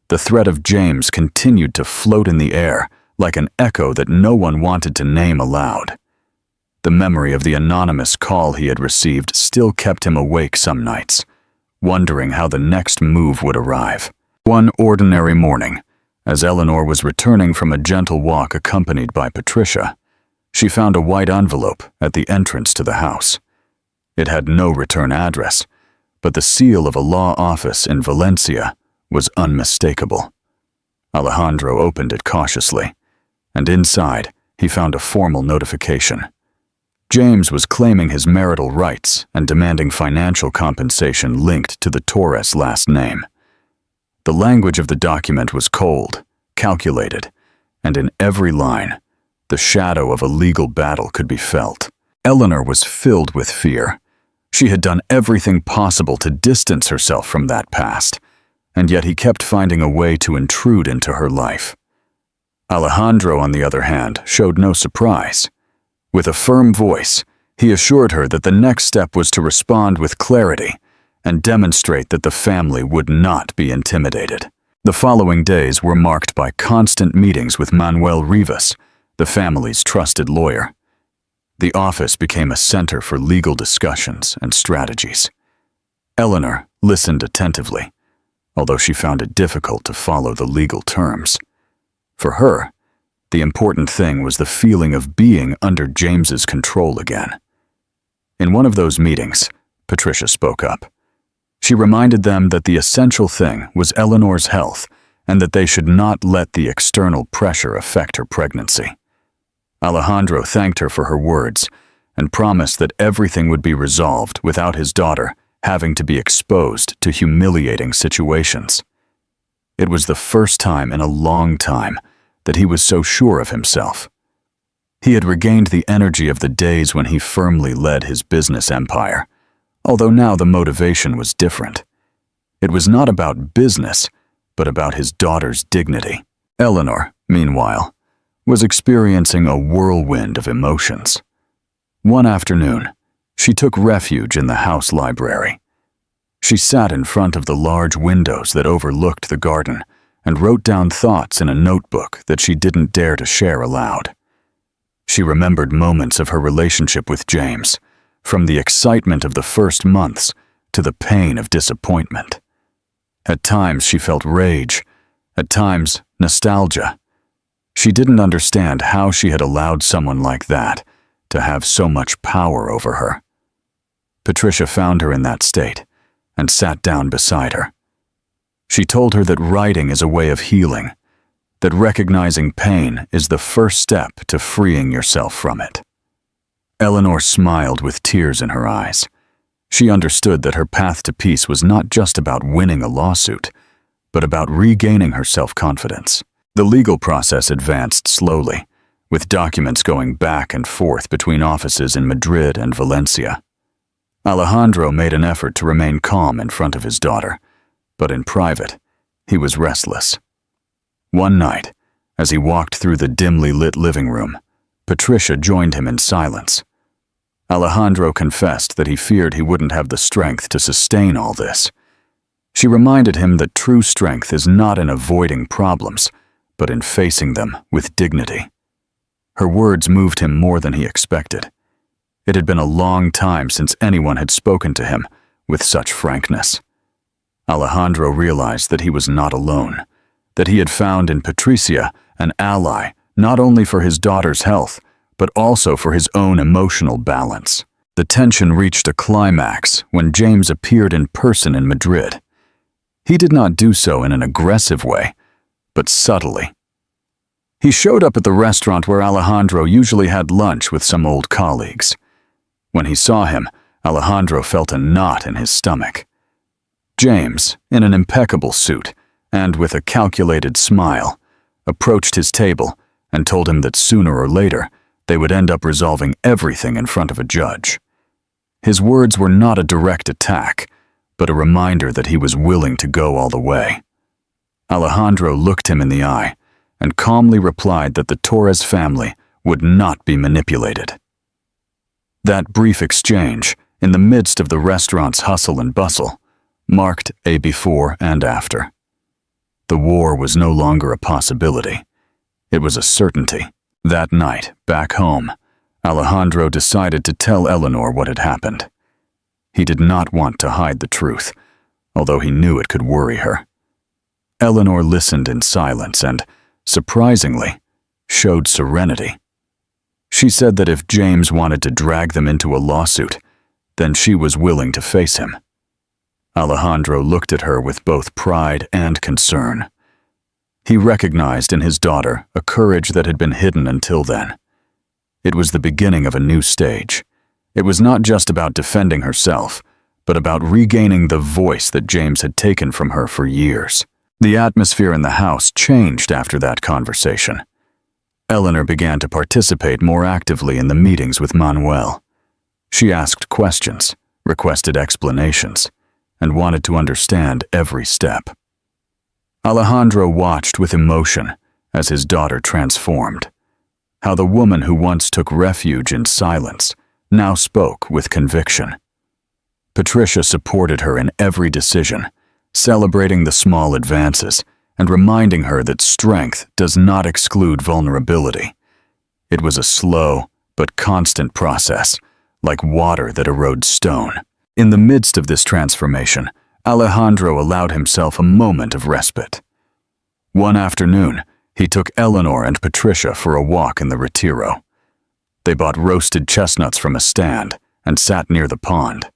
the threat of James continued to float in the air like an echo that no one wanted to name aloud. The memory of the anonymous call he had received still kept him awake some nights, wondering how the next move would arrive. One ordinary morning, as Eleanor was returning from a gentle walk accompanied by Patricia, she found a white envelope at the entrance to the house. It had no return address, but the seal of a law office in Valencia was unmistakable. Alejandro opened it cautiously, and inside he found a formal notification. James was claiming his marital rights and demanding financial compensation linked to the Torres last name. The language of the document was cold, calculated, and in every line, the shadow of a legal battle could be felt. Eleanor was filled with fear. She had done everything possible to distance herself from that past, and yet he kept finding a way to intrude into her life. Alejandro, on the other hand, showed no surprise. With a firm voice, he assured her that the next step was to respond with clarity and demonstrate that the family would not be intimidated. The following days were marked by constant meetings with Manuel Rivas, the family's trusted lawyer. The office became a center for legal discussions and strategies. Eleanor listened attentively, although she found it difficult to follow the legal terms. For her, the important thing was the feeling of being under James's control again. In one of those meetings, Patricia spoke up. She reminded them that the essential thing was Eleanor's health and that they should not let the external pressure affect her pregnancy. Alejandro thanked her for her words and promised that everything would be resolved without his daughter having to be exposed to humiliating situations. It was the first time in a long time that he was so sure of himself. He had regained the energy of the days when he firmly led his business empire, although now the motivation was different. It was not about business, but about his daughter's dignity. Eleanor, meanwhile, was experiencing a whirlwind of emotions. One afternoon, she took refuge in the house library. She sat in front of the large windows that overlooked the garden and wrote down thoughts in a notebook that she didn't dare to share aloud. She remembered moments of her relationship with James, from the excitement of the first months to the pain of disappointment. At times she felt rage, at times nostalgia. She didn't understand how she had allowed someone like that to have so much power over her. Patricia found her in that state and sat down beside her. She told her that writing is a way of healing, that recognizing pain is the first step to freeing yourself from it. Eleanor smiled with tears in her eyes. She understood that her path to peace was not just about winning a lawsuit, but about regaining her self-confidence. The legal process advanced slowly, with documents going back and forth between offices in Madrid and Valencia. Alejandro made an effort to remain calm in front of his daughter, but in private, he was restless. One night, as he walked through the dimly lit living room, Patricia joined him in silence. Alejandro confessed that he feared he wouldn't have the strength to sustain all this. She reminded him that true strength is not in avoiding problems, but in facing them with dignity. Her words moved him more than he expected. It had been a long time since anyone had spoken to him with such frankness. Alejandro realized that he was not alone, that he had found in Patricia an ally not only for his daughter's health, but also for his own emotional balance. The tension reached a climax when James appeared in person in Madrid. He did not do so in an aggressive way, but subtly. He showed up at the restaurant where Alejandro usually had lunch with some old colleagues. When he saw him, Alejandro felt a knot in his stomach. James, in an impeccable suit and with a calculated smile, approached his table and told him that sooner or later they would end up resolving everything in front of a judge. His words were not a direct attack, but a reminder that he was willing to go all the way. Alejandro looked him in the eye and calmly replied that the Torres family would not be manipulated. That brief exchange, in the midst of the restaurant's hustle and bustle, marked a before and after. The war was no longer a possibility. It was a certainty. That night, back home, Alejandro decided to tell Eleanor what had happened. He did not want to hide the truth, although he knew it could worry her. Eleanor listened in silence and, surprisingly, showed serenity. She said that if James wanted to drag them into a lawsuit, then she was willing to face him. Alejandro looked at her with both pride and concern. He recognized in his daughter a courage that had been hidden until then. It was the beginning of a new stage. It was not just about defending herself, but about regaining the voice that James had taken from her for years. The atmosphere in the house changed after that conversation. Eleanor began to participate more actively in the meetings with Manuel. She asked questions, requested explanations, and wanted to understand every step. Alejandro watched with emotion as his daughter transformed, how the woman who once took refuge in silence now spoke with conviction. Patricia supported her in every decision, celebrating the small advances and reminding her that strength does not exclude vulnerability. It was a slow but constant process, like water that erodes stone. In the midst of this transformation, Alejandro allowed himself a moment of respite. One afternoon, he took Eleanor and Patricia for a walk in the Retiro. They bought roasted chestnuts from a stand and sat near the pond.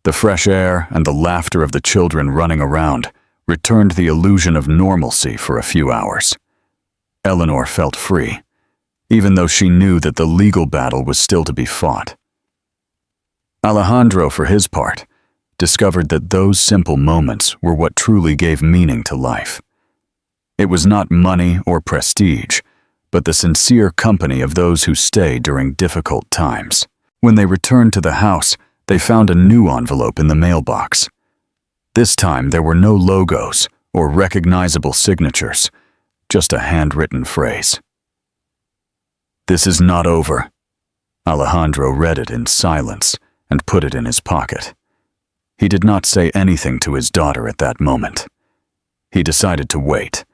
The fresh air and the laughter of the children running around returned the illusion of normalcy for a few hours. Eleanor felt free, even though she knew that the legal battle was still to be fought. Alejandro, for his part, discovered that those simple moments were what truly gave meaning to life. It was not money or prestige, but the sincere company of those who stay during difficult times. When they returned to the house, they found a new envelope in the mailbox. This time there were no logos or recognizable signatures, just a handwritten phrase. "This is not over." Alejandro read it in silence and put it in his pocket. He did not say anything to his daughter at that moment. He decided to wait,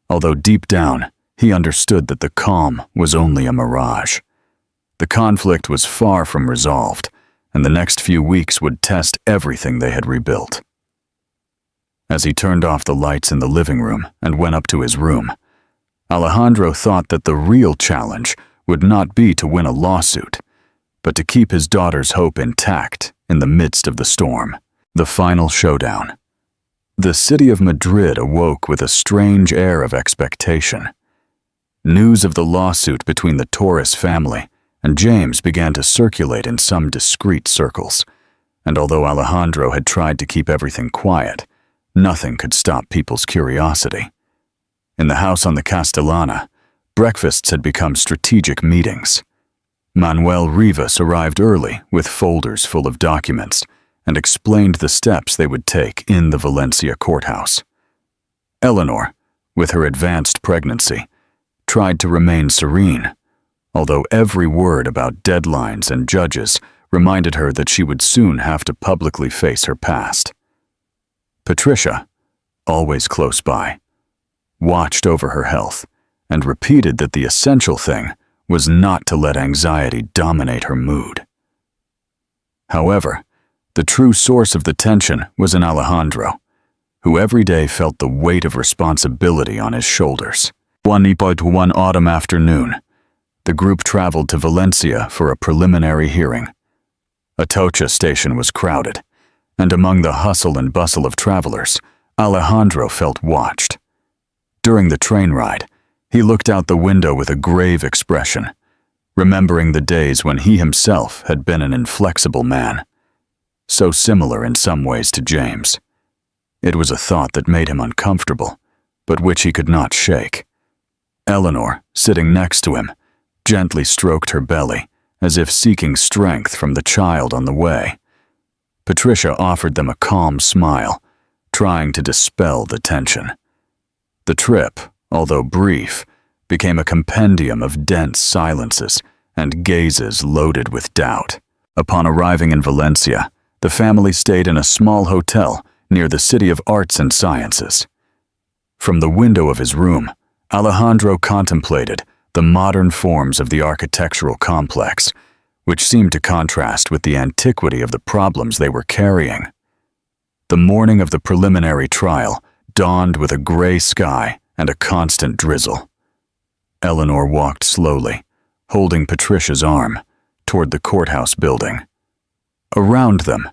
although deep down he understood that the calm was only a mirage. The conflict was far from resolved, and the next few weeks would test everything they had rebuilt. As he turned off the lights in the living room and went up to his room, Alejandro thought that the real challenge would not be to win a lawsuit, but to keep his daughter's hope intact in the midst of the storm. The final showdown. The city of Madrid awoke with a strange air of expectation. News of the lawsuit between the Torres family and James began to circulate in some discreet circles, and although Alejandro had tried to keep everything quiet, nothing could stop people's curiosity. In the house on the Castellana, breakfasts had become strategic meetings. Manuel Rivas arrived early with folders full of documents and explained the steps they would take in the Valencia courthouse. Eleanor, with her advanced pregnancy, tried to remain serene, although every word about deadlines and judges reminded her that she would soon have to publicly face her past. Patricia, always close by, watched over her health and repeated that the essential thing was not to let anxiety dominate her mood. However, the true source of the tension was in Alejandro, who every day felt the weight of responsibility on his shoulders. One autumn afternoon, the group traveled to Valencia for a preliminary hearing. Atocha station was crowded, and among the hustle and bustle of travelers, Alejandro felt watched. During the train ride, he looked out the window with a grave expression, remembering the days when he himself had been an inflexible man, so similar in some ways to James. It was a thought that made him uncomfortable, but which he could not shake. Eleanor, sitting next to him, gently stroked her belly, as if seeking strength from the child on the way. Patricia offered them a calm smile, trying to dispel the tension. The trip, although brief, became a compendium of dense silences and gazes loaded with doubt. Upon arriving in Valencia, the family stayed in a small hotel near the City of Arts and Sciences. From the window of his room, Alejandro contemplated the modern forms of the architectural complex, which seemed to contrast with the antiquity of the problems they were carrying. The morning of the preliminary trial dawned with a gray sky and a constant drizzle. Eleanor walked slowly, holding Patricia's arm, toward the courthouse building. Around them,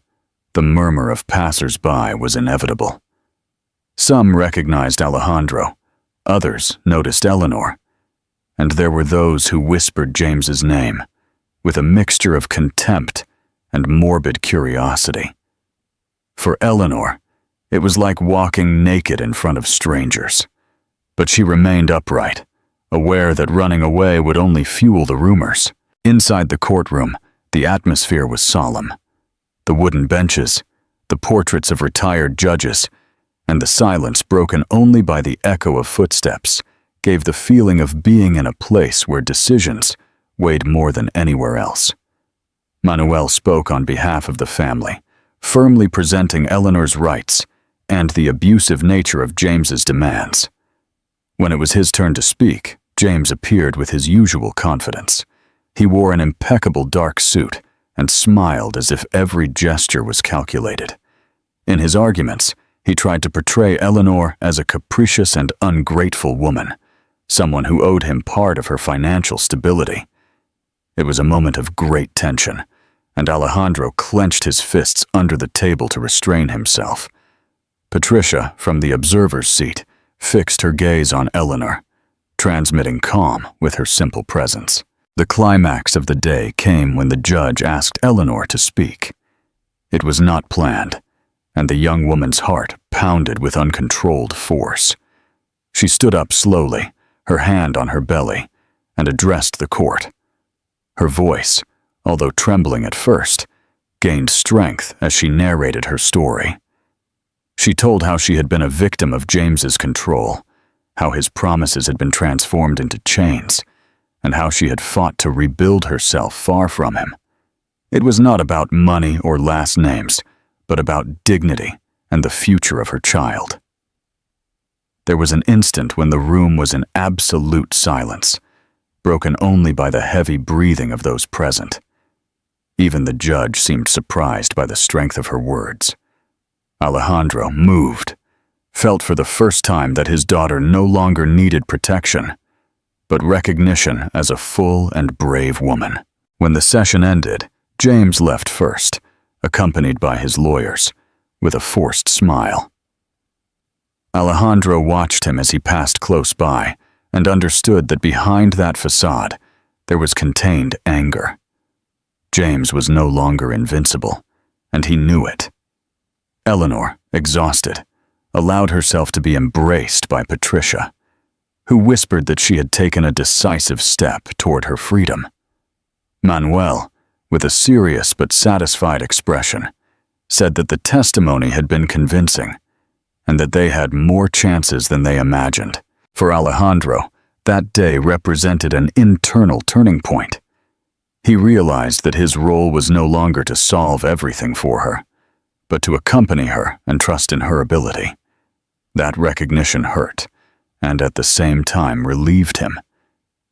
The murmur of passers-by was inevitable. Some recognized Alejandro, others noticed Eleanor, and there were those who whispered James's name, with a mixture of contempt and morbid curiosity. For Eleanor, it was like walking naked in front of strangers, but she remained upright, aware that running away would only fuel the rumors. Inside the courtroom, the atmosphere was solemn. The wooden benches, the portraits of retired judges, and the silence broken only by the echo of footsteps gave the feeling of being in a place where decisions weighed more than anywhere else. Manuel spoke on behalf of the family, firmly presenting Eleanor's rights and the abusive nature of James's demands. When it was his turn to speak, James appeared with his usual confidence. He wore an impeccable dark suit and smiled as if every gesture was calculated. In his arguments, he tried to portray Eleanor as a capricious and ungrateful woman, someone who owed him part of her financial stability. It was a moment of great tension, and Alejandro clenched his fists under the table to restrain himself. Patricia, from the observer's seat, fixed her gaze on Eleanor, transmitting calm with her simple presence. The climax of the day came when the judge asked Eleanor to speak. It was not planned, and the young woman's heart pounded with uncontrolled force. She stood up slowly, her hand on her belly, and addressed the court. Her voice, although trembling at first, gained strength as she narrated her story. She told how she had been a victim of James's control, how his promises had been transformed into chains, and how she had fought to rebuild herself far from him. It was not about money or last names, but about dignity and the future of her child. There was an instant when the room was in absolute silence, broken only by the heavy breathing of those present. Even the judge seemed surprised by the strength of her words. Alejandro, moved, felt for the first time that his daughter no longer needed protection, but recognition as a full and brave woman. When the session ended, James left first, accompanied by his lawyers, with a forced smile. Alejandro watched him as he passed close by and understood that behind that facade there was contained anger. James was no longer invincible, and he knew it. Eleanor, exhausted, allowed herself to be embraced by Patricia, who whispered that she had taken a decisive step toward her freedom. Manuel, with a serious but satisfied expression, said that the testimony had been convincing and that they had more chances than they imagined. For Alejandro, that day represented an internal turning point. He realized that his role was no longer to solve everything for her, but to accompany her and trust in her ability. That recognition hurt, and at the same time relieved him.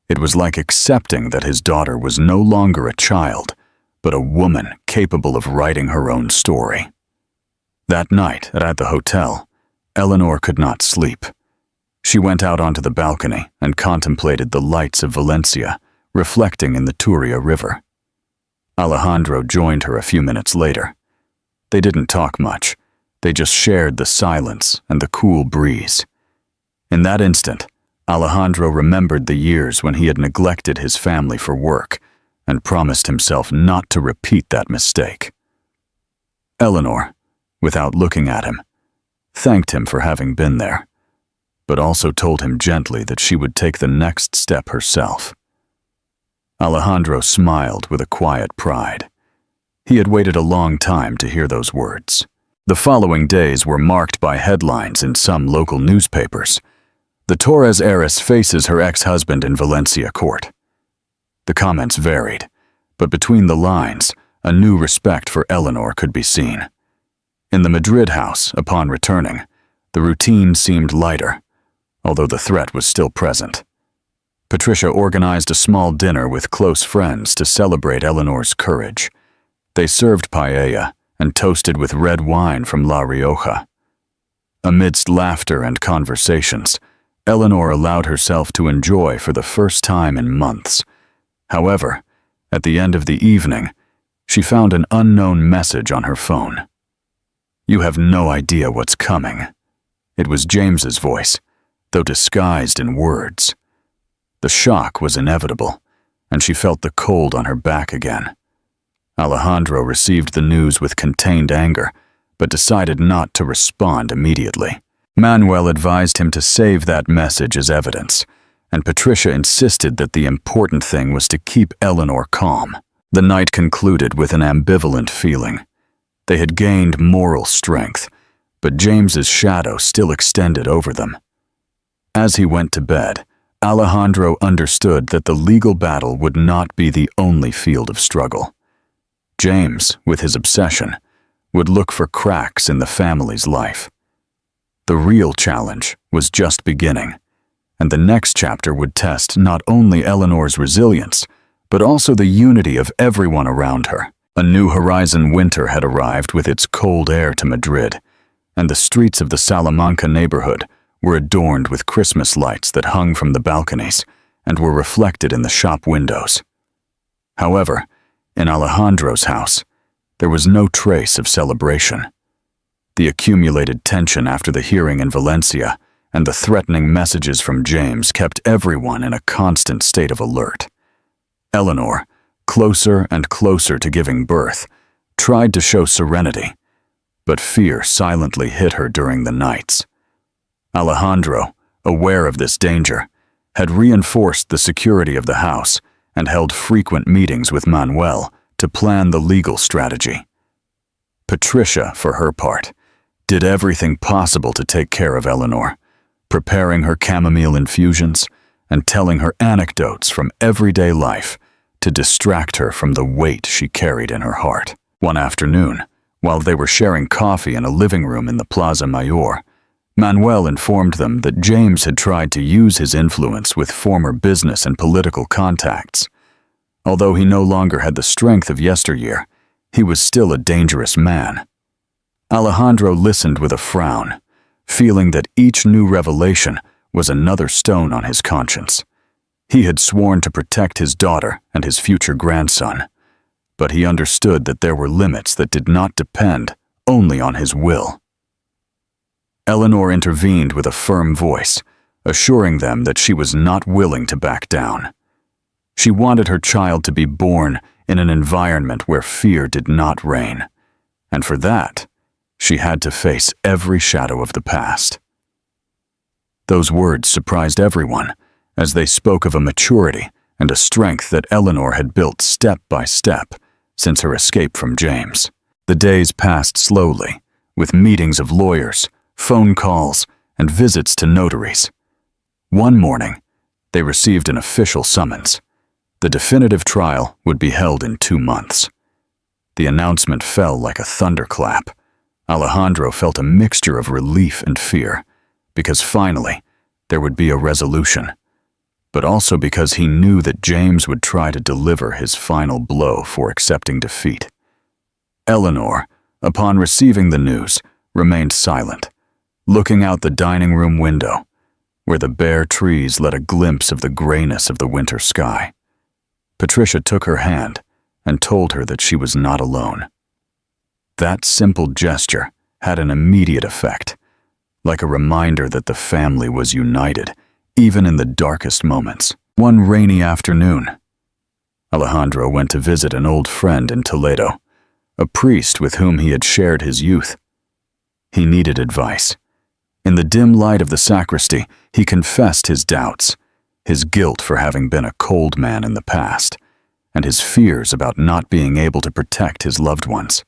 It was like accepting that his daughter was no longer a child, but a woman capable of writing her own story. That night at the hotel, Eleanor could not sleep. She went out onto the balcony and contemplated the lights of Valencia reflecting in the Turia River. Alejandro joined her a few minutes later. They didn't talk much. They just shared the silence and the cool breeze. In that instant, Alejandro remembered the years when he had neglected his family for work and promised himself not to repeat that mistake. Eleanor, without looking at him, thanked him for having been there, but also told him gently that she would take the next step herself. Alejandro smiled with a quiet pride. He had waited a long time to hear those words. The following days were marked by headlines in some local newspapers. The Torres heiress faces her ex-husband in Valencia court. The comments varied, but between the lines, a new respect for Eleanor could be seen. In the Madrid house, upon returning, the routine seemed lighter, although the threat was still present. Patricia organized a small dinner with close friends to celebrate Eleanor's courage. They served paella and toasted with red wine from La Rioja. Amidst laughter and conversations, Eleanor allowed herself to enjoy for the first time in months. However, at the end of the evening, she found an unknown message on her phone. "You have no idea what's coming." It was James's voice, though disguised in words. The shock was inevitable, and she felt the cold on her back again. Alejandro received the news with contained anger, but decided not to respond immediately. Manuel advised him to save that message as evidence, and Patricia insisted that the important thing was to keep Eleanor calm. The night concluded with an ambivalent feeling. They had gained moral strength, but James's shadow still extended over them. As he went to bed, Alejandro understood that the legal battle would not be the only field of struggle. James, with his obsession, would look for cracks in the family's life. The real challenge was just beginning, and the next chapter would test not only Eleanor's resilience, but also the unity of everyone around her. A New Horizon winter had arrived with its cold air to Madrid, and the streets of the Salamanca neighborhood were adorned with Christmas lights that hung from the balconies and were reflected in the shop windows. However, in Alejandro's house, there was no trace of celebration. The accumulated tension after the hearing in Valencia and the threatening messages from James kept everyone in a constant state of alert. Eleanor, closer and closer to giving birth, tried to show serenity, but fear silently hit her during the nights. Alejandro, aware of this danger, had reinforced the security of the house and held frequent meetings with Manuel to plan the legal strategy. Patricia, for her part, did everything possible to take care of Eleanor, preparing her chamomile infusions and telling her anecdotes from everyday life to distract her from the weight she carried in her heart. One afternoon, while they were sharing coffee in a living room in the Plaza Mayor, Manuel informed them that James had tried to use his influence with former business and political contacts. Although he no longer had the strength of yesteryear, he was still a dangerous man. Alejandro listened with a frown, feeling that each new revelation was another stone on his conscience. He had sworn to protect his daughter and his future grandson, but he understood that there were limits that did not depend only on his will. Eleanor intervened with a firm voice, assuring them that she was not willing to back down. She wanted her child to be born in an environment where fear did not reign, and for that, she had to face every shadow of the past. Those words surprised everyone, as they spoke of a maturity and a strength that Eleanor had built step by step since her escape from James. The days passed slowly, with meetings of lawyers, phone calls, and visits to notaries. One morning, they received an official summons. The definitive trial would be held in 2 months. The announcement fell like a thunderclap. Alejandro felt a mixture of relief and fear, because finally, there would be a resolution, but also because he knew that James would try to deliver his final blow for accepting defeat. Eleanor, upon receiving the news, remained silent, looking out the dining room window, where the bare trees let a glimpse of the grayness of the winter sky. Patricia took her hand and told her that she was not alone. That simple gesture had an immediate effect, like a reminder that the family was united, even in the darkest moments. One rainy afternoon, Alejandro went to visit an old friend in Toledo, a priest with whom he had shared his youth. He needed advice. In the dim light of the sacristy, he confessed his doubts, his guilt for having been a cold man in the past, and his fears about not being able to protect his loved ones.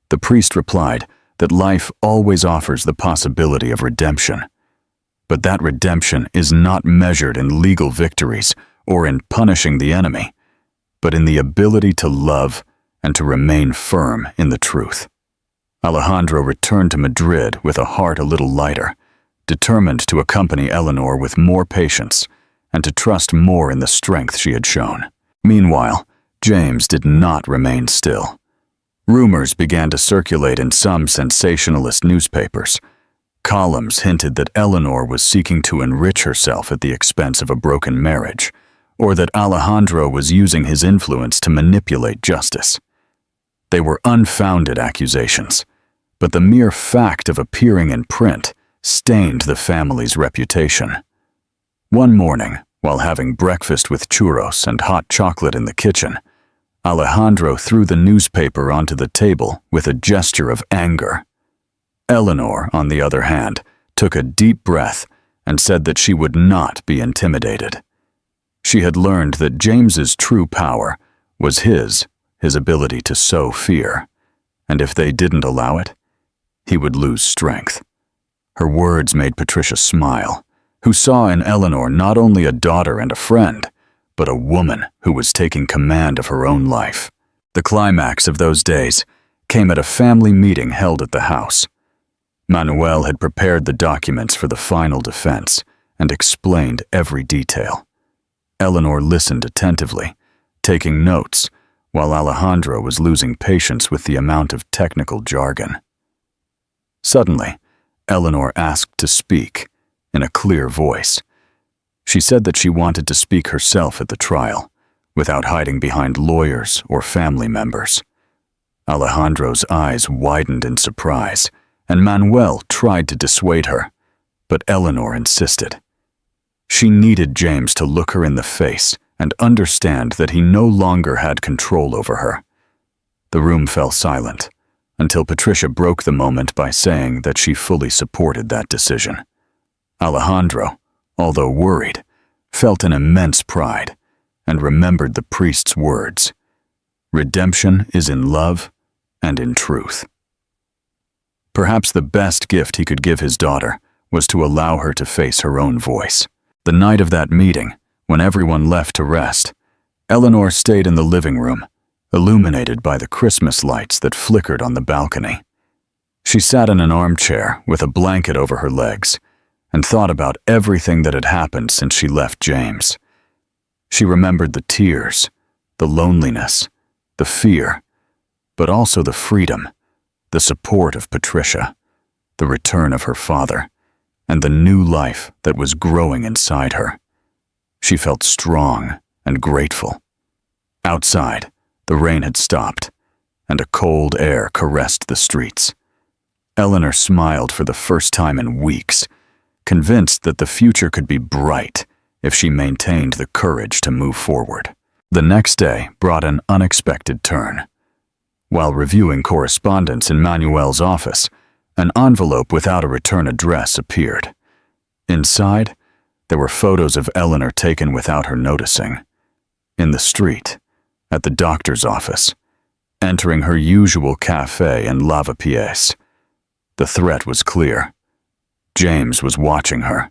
The priest replied that life always offers the possibility of redemption, but that redemption is not measured in legal victories or in punishing the enemy, but in the ability to love and to remain firm in the truth. Alejandro returned to Madrid with a heart a little lighter, determined to accompany Eleanor with more patience and to trust more in the strength she had shown. Meanwhile, James did not remain still. Rumors began to circulate in some sensationalist newspapers. Columns hinted that Eleanor was seeking to enrich herself at the expense of a broken marriage, or that Alejandro was using his influence to manipulate justice. They were unfounded accusations, but the mere fact of appearing in print stained the family's reputation. One morning, while having breakfast with churros and hot chocolate in the kitchen, Alejandro threw the newspaper onto the table with a gesture of anger. Eleanor, on the other hand, took a deep breath and said that she would not be intimidated. She had learned that James's true power was his ability to sow fear, and if they didn't allow it, he would lose strength. Her words made Patricia smile, who saw in Eleanor not only a daughter and a friend, but a woman who was taking command of her own life. The climax of those days came at a family meeting held at the house. Manuel had prepared the documents for the final defense and explained every detail. Eleanor listened attentively, taking notes, while Alejandro was losing patience with the amount of technical jargon. Suddenly, Eleanor asked to speak, in a clear voice. She said that she wanted to speak herself at the trial, without hiding behind lawyers or family members. Alejandro's eyes widened in surprise, and Manuel tried to dissuade her, but Eleanor insisted. She needed James to look her in the face and understand that he no longer had control over her. The room fell silent, until Patricia broke the moment by saying that she fully supported that decision. Alejandro, although worried, felt an immense pride and remembered the priest's words, "Redemption is in love and in truth." Perhaps the best gift he could give his daughter was to allow her to face her own voice. The night of that meeting, when everyone left to rest, Eleanor stayed in the living room, illuminated by the Christmas lights that flickered on the balcony. She sat in an armchair with a blanket over her legs and thought about everything that had happened since she left James. She remembered the tears, the loneliness, the fear, but also the freedom, the support of Patricia, the return of her father, and the new life that was growing inside her. She felt strong and grateful. Outside, the rain had stopped, and a cold air caressed the streets. Eleanor smiled for the first time in weeks, convinced that the future could be bright if she maintained the courage to move forward. The next day brought an unexpected turn. While reviewing correspondence in Manuel's office, an envelope without a return address appeared. Inside, there were photos of Eleanor taken without her noticing. In the street, at the doctor's office, entering her usual cafe in Lavapiés. The threat was clear. James was watching her.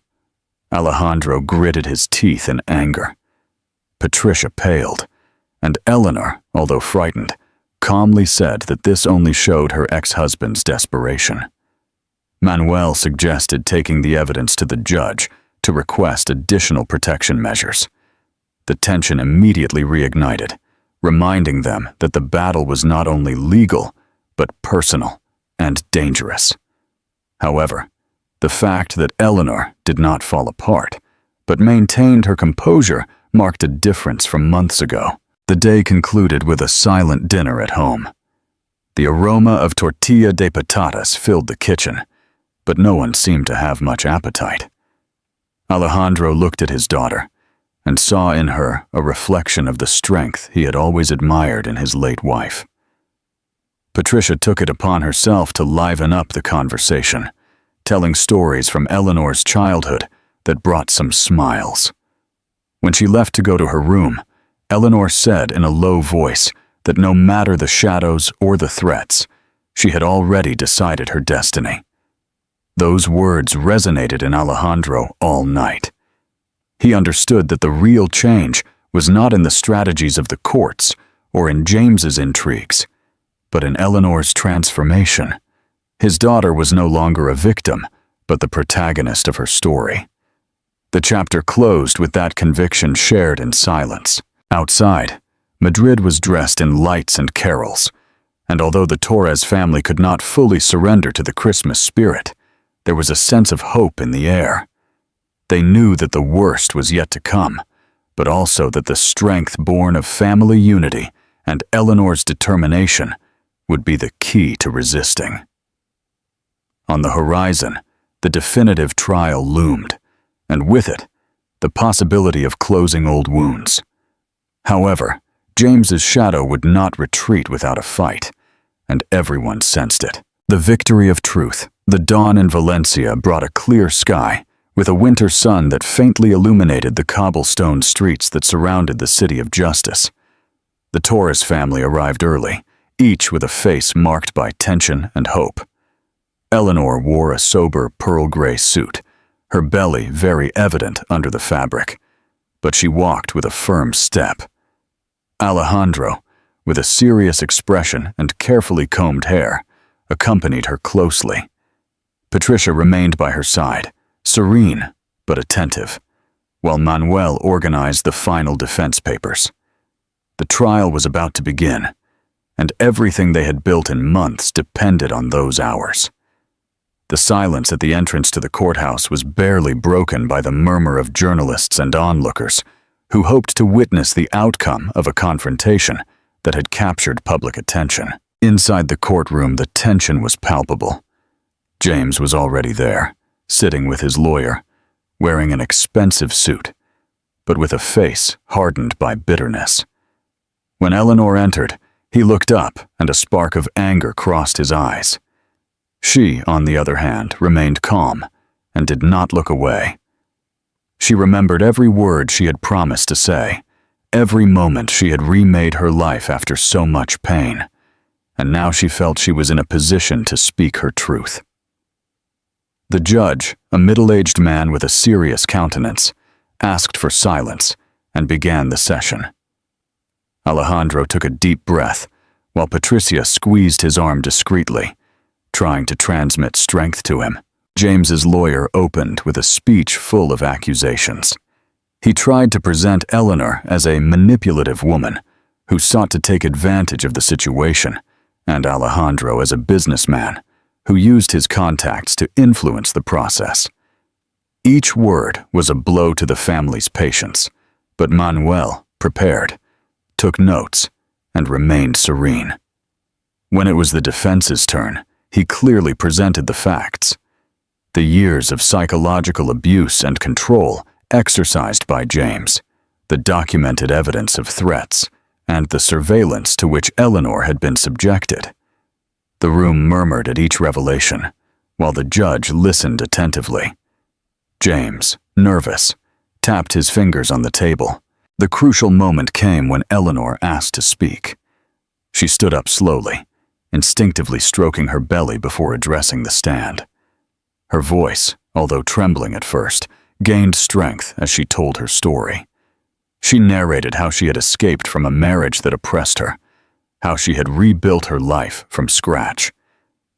Alejandro gritted his teeth in anger. Patricia paled, and Eleanor, although frightened, calmly said that this only showed her ex-husband's desperation. Manuel suggested taking the evidence to the judge to request additional protection measures. The tension immediately reignited, reminding them that the battle was not only legal, but personal and dangerous. However, the fact that Eleanor did not fall apart, but maintained her composure, marked a difference from months ago. The day concluded with a silent dinner at home. The aroma of tortilla de patatas filled the kitchen, but no one seemed to have much appetite. Alejandro looked at his daughter and saw in her a reflection of the strength he had always admired in his late wife. Patricia took it upon herself to liven up the conversation, telling stories from Eleanor's childhood that brought some smiles. When she left to go to her room, Eleanor said in a low voice that no matter the shadows or the threats, she had already decided her destiny. Those words resonated in Alejandro all night. He understood that the real change was not in the strategies of the courts or in James's intrigues, but in Eleanor's transformation. His daughter was no longer a victim, but the protagonist of her story. The chapter closed with that conviction shared in silence. Outside, Madrid was dressed in lights and carols, and although the Torres family could not fully surrender to the Christmas spirit, there was a sense of hope in the air. They knew that the worst was yet to come, but also that the strength born of family unity and Eleanor's determination would be the key to resisting. On the horizon, the definitive trial loomed, and with it, the possibility of closing old wounds. However, James's shadow would not retreat without a fight, and everyone sensed it. The victory of truth, the dawn in Valencia, brought a clear sky, with a winter sun that faintly illuminated the cobblestone streets that surrounded the city of justice. The Torres family arrived early, each with a face marked by tension and hope. Eleanor wore a sober pearl gray suit, her belly very evident under the fabric, but she walked with a firm step. Alejandro, with a serious expression and carefully combed hair, accompanied her closely. Patricia remained by her side, serene but attentive, while Manuel organized the final defense papers. The trial was about to begin, and everything they had built in months depended on those hours. The silence at the entrance to the courthouse was barely broken by the murmur of journalists and onlookers who hoped to witness the outcome of a confrontation that had captured public attention. Inside the courtroom, the tension was palpable. James was already there, sitting with his lawyer, wearing an expensive suit, but with a face hardened by bitterness. When Eleanor entered, he looked up and a spark of anger crossed his eyes. She, on the other hand, remained calm and did not look away. She remembered every word she had promised to say, every moment she had remade her life after so much pain, and now she felt she was in a position to speak her truth. The judge, a middle-aged man with a serious countenance, asked for silence and began the session. Alejandro took a deep breath, while Patricia squeezed his arm discreetly, trying to transmit strength to him. James's lawyer opened with a speech full of accusations. He tried to present Eleanor as a manipulative woman who sought to take advantage of the situation, and Alejandro as a businessman who used his contacts to influence the process. Each word was a blow to the family's patience, but Manuel, prepared, took notes, and remained serene. When it was the defense's turn, he clearly presented the facts. The years of psychological abuse and control exercised by James, the documented evidence of threats, and the surveillance to which Eleanor had been subjected. The room murmured at each revelation, while the judge listened attentively. James, nervous, tapped his fingers on the table. The crucial moment came when Eleanor asked to speak. She stood up slowly, instinctively stroking her belly before addressing the stand. Her voice, although trembling at first, gained strength as she told her story. She narrated how she had escaped from a marriage that oppressed her, how she had rebuilt her life from scratch,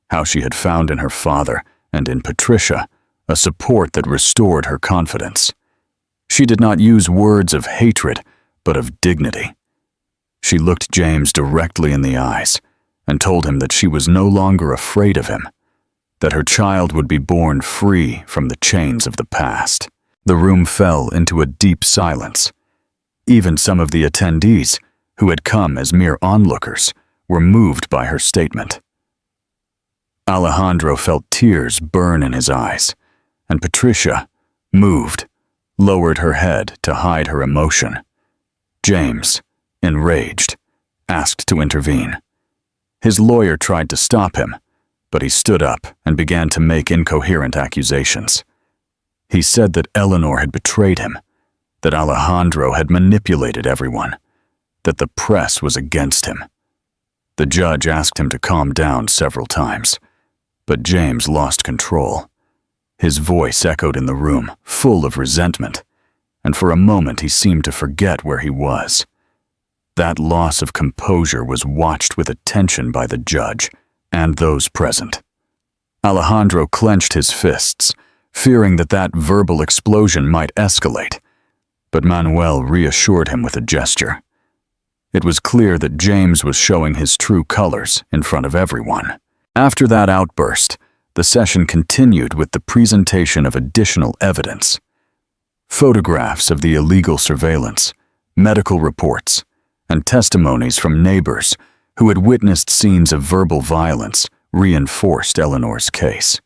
how she had found in her father and in Patricia a support that restored her confidence. She did not use words of hatred, but of dignity. She looked James directly in the eyes and told him that she was no longer afraid of him, that her child would be born free from the chains of the past. The room fell into a deep silence. Even some of the attendees, who had come as mere onlookers, were moved by her statement. Alejandro felt tears burn in his eyes, and Patricia, moved, lowered her head to hide her emotion. James, enraged, asked to intervene. His lawyer tried to stop him, but he stood up and began to make incoherent accusations. He said that Eleanor had betrayed him, that Alejandro had manipulated everyone, that the press was against him. The judge asked him to calm down several times, but James lost control. His voice echoed in the room, full of resentment, and for a moment he seemed to forget where he was. That loss of composure was watched with attention by the judge and those present. Alejandro clenched his fists, fearing that verbal explosion might escalate, but Manuel reassured him with a gesture. It was clear that James was showing his true colors in front of everyone. After that outburst, the session continued with the presentation of additional evidence. Photographs of the illegal surveillance, medical reports, and testimonies from neighbors who had witnessed scenes of verbal violence reinforced Eleanor's case.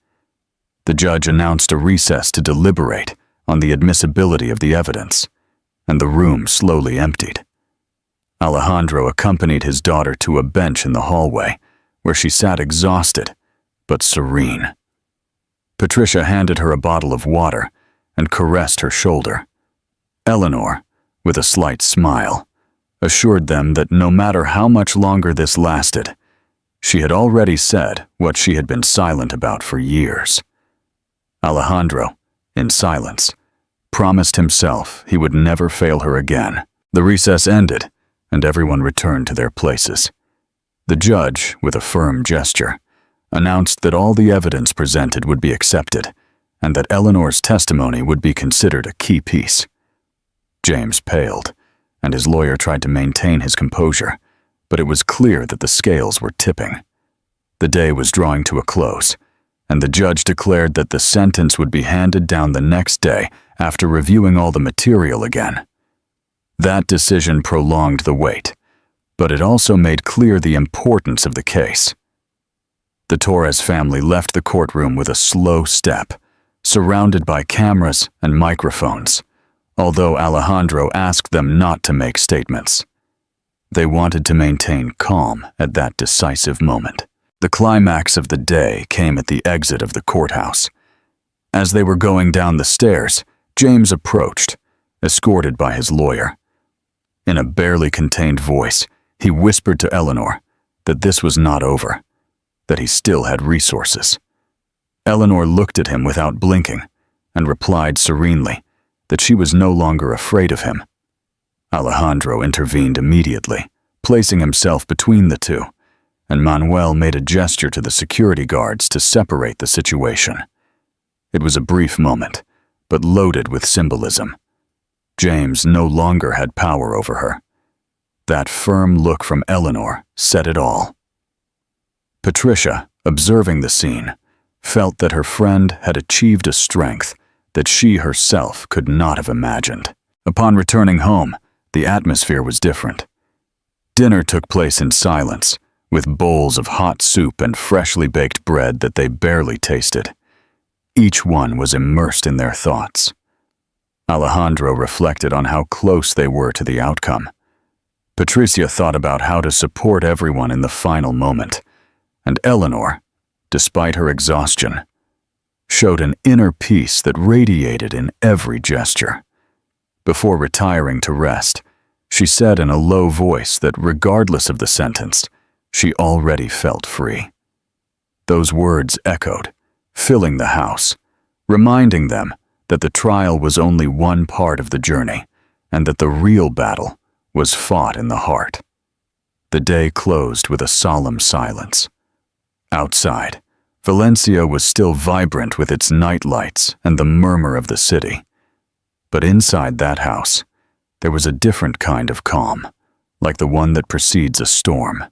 The judge announced a recess to deliberate on the admissibility of the evidence, and the room slowly emptied. Alejandro accompanied his daughter to a bench in the hallway, where she sat exhausted but serene. Patricia handed her a bottle of water and caressed her shoulder. Eleanor, with a slight smile, assured them that no matter how much longer this lasted, she had already said what she had been silent about for years. Alejandro, in silence, promised himself he would never fail her again. The recess ended, and everyone returned to their places. The judge, with a firm gesture, announced that all the evidence presented would be accepted, and that Eleanor's testimony would be considered a key piece. James paled, and his lawyer tried to maintain his composure, but it was clear that the scales were tipping. The day was drawing to a close, and the judge declared that the sentence would be handed down the next day after reviewing all the material again. That decision prolonged the wait, but it also made clear the importance of the case. The Torres family left the courtroom with a slow step, surrounded by cameras and microphones, although Alejandro asked them not to make statements. They wanted to maintain calm at that decisive moment. The climax of the day came at the exit of the courthouse. As they were going down the stairs, James approached, escorted by his lawyer. In a barely contained voice, he whispered to Eleanor that this was not over, that he still had resources. Eleanor looked at him without blinking and replied serenely that she was no longer afraid of him. Alejandro intervened immediately, placing himself between the two, and Manuel made a gesture to the security guards to separate the situation. It was a brief moment, but loaded with symbolism. James no longer had power over her. That firm look from Eleanor said it all. Patricia, observing the scene, felt that her friend had achieved a strength that she herself could not have imagined. Upon returning home, the atmosphere was different. Dinner took place in silence, with bowls of hot soup and freshly baked bread that they barely tasted. Each one was immersed in their thoughts. Alejandro reflected on how close they were to the outcome. Patricia thought about how to support everyone in the final moment, and Eleanor, despite her exhaustion, showed an inner peace that radiated in every gesture. Before retiring to rest, she said in a low voice that regardless of the sentence, she already felt free. Those words echoed, filling the house, reminding them that the trial was only one part of the journey, and that the real battle was fought in the heart. The day closed with a solemn silence. Outside, Valencia was still vibrant with its night lights and the murmur of the city. But inside that house, there was a different kind of calm, like the one that precedes a storm.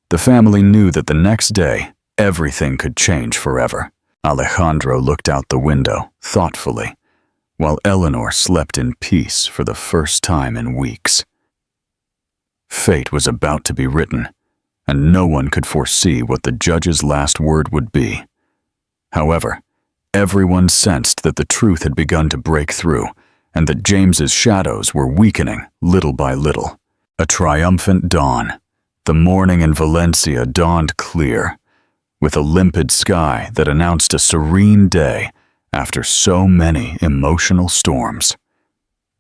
The family knew that the next day, everything could change forever. Alejandro looked out the window, thoughtfully, while Eleanor slept in peace for the first time in weeks. Fate was about to be written, and no one could foresee what the judge's last word would be. However, everyone sensed that the truth had begun to break through, and that James's shadows were weakening little by little. A triumphant dawn. The morning in Valencia dawned clear, with a limpid sky that announced a serene day after so many emotional storms.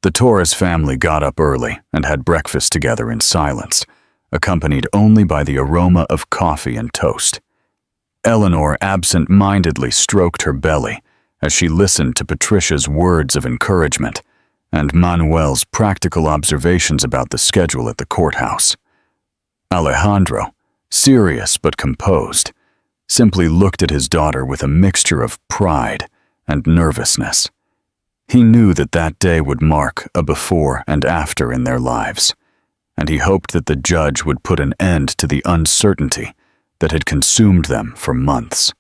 The Torres family got up early and had breakfast together in silence, accompanied only by the aroma of coffee and toast. Eleanor absent-mindedly stroked her belly as she listened to Patricia's words of encouragement and Manuel's practical observations about the schedule at the courthouse. Alejandro, serious but composed, simply looked at his daughter with a mixture of pride and nervousness. He knew that that day would mark a before and after in their lives, and he hoped that the judge would put an end to the uncertainty that had consumed them for months.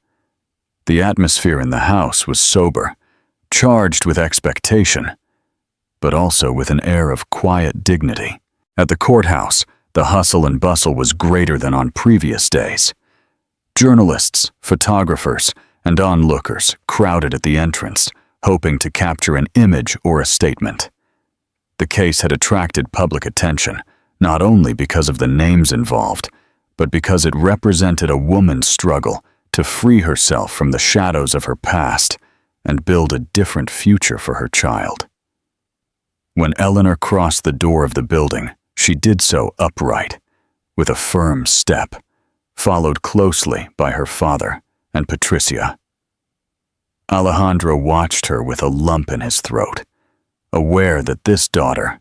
The atmosphere in the house was sober, charged with expectation, but also with an air of quiet dignity. At the courthouse, the hustle and bustle was greater than on previous days. Journalists, photographers, and onlookers crowded at the entrance, hoping to capture an image or a statement. The case had attracted public attention, not only because of the names involved, but because it represented a woman's struggle to free herself from the shadows of her past and build a different future for her child. When Eleanor crossed the door of the building, she did so upright, with a firm step, followed closely by her father and Patricia. Alejandro watched her with a lump in his throat, aware that this daughter,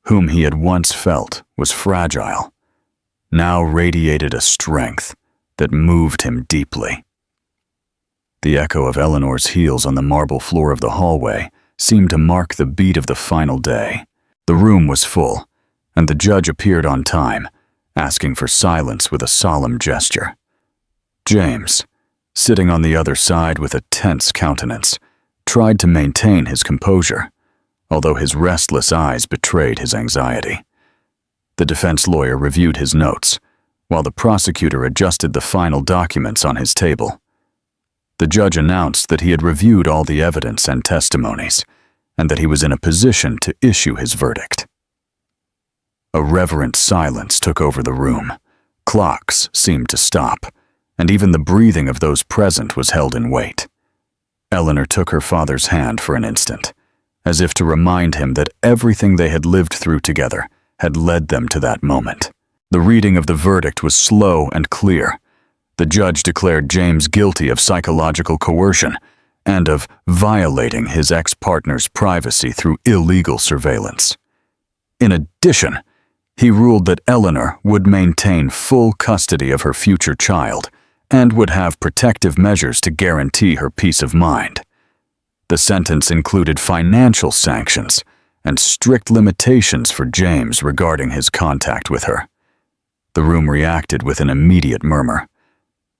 whom he had once felt was fragile, now radiated a strength that moved him deeply. The echo of Eleanor's heels on the marble floor of the hallway seemed to mark the beat of the final day. The room was full, and the judge appeared on time, asking for silence with a solemn gesture. James, sitting on the other side with a tense countenance, tried to maintain his composure, although his restless eyes betrayed his anxiety. The defense lawyer reviewed his notes, while the prosecutor adjusted the final documents on his table. The judge announced that he had reviewed all the evidence and testimonies, and that he was in a position to issue his verdict. A reverent silence took over the room. Clocks seemed to stop, and even the breathing of those present was held in wait. Eleanor took her father's hand for an instant, as if to remind him that everything they had lived through together had led them to that moment. The reading of the verdict was slow and clear. The judge declared James guilty of psychological coercion and of violating his ex-partner's privacy through illegal surveillance. In addition, he ruled that Eleanor would maintain full custody of her future child and would have protective measures to guarantee her peace of mind. The sentence included financial sanctions and strict limitations for James regarding his contact with her. The room reacted with an immediate murmur.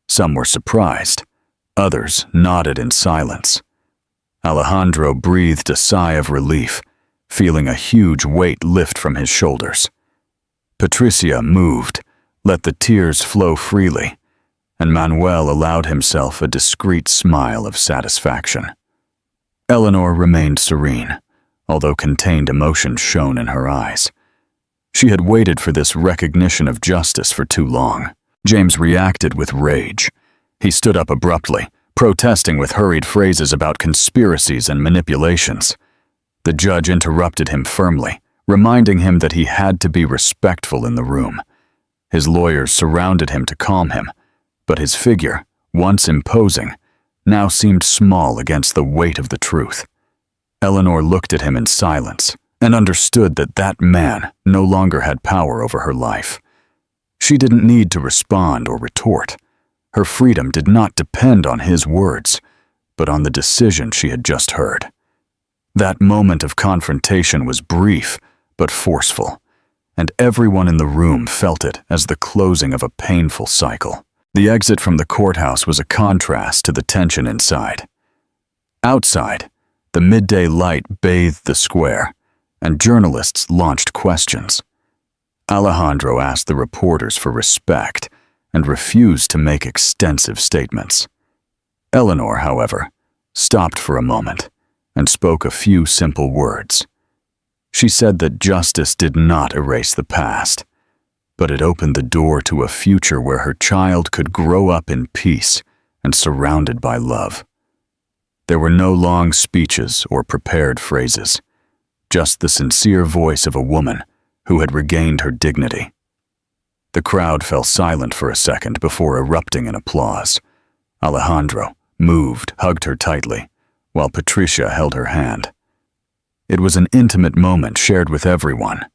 Some were surprised, others nodded in silence. Alejandro breathed a sigh of relief, feeling a huge weight lift from his shoulders. Patricia moved, let the tears flow freely, and Manuel allowed himself a discreet smile of satisfaction. Eleanor remained serene, although contained emotion shone in her eyes. She had waited for this recognition of justice for too long. James reacted with rage. He stood up abruptly, protesting with hurried phrases about conspiracies and manipulations. The judge interrupted him firmly, reminding him that he had to be respectful in the room. His lawyers surrounded him to calm him, but his figure, once imposing, now seemed small against the weight of the truth. Eleanor looked at him in silence and understood that that man no longer had power over her life. She didn't need to respond or retort. Her freedom did not depend on his words, but on the decision she had just heard. That moment of confrontation was brief but forceful, and everyone in the room felt it as the closing of a painful cycle. The exit from the courthouse was a contrast to the tension inside. Outside, the midday light bathed the square, and journalists launched questions. Alejandro asked the reporters for respect and refused to make extensive statements. Eleanor, however, stopped for a moment and spoke a few simple words. She said that justice did not erase the past, but it opened the door to a future where her child could grow up in peace and surrounded by love. There were no long speeches or prepared phrases, just the sincere voice of a woman who had regained her dignity. The crowd fell silent for a second before erupting in applause. Alejandro, moved, hugged her tightly, while Patricia held her hand. It was an intimate moment shared with everyone,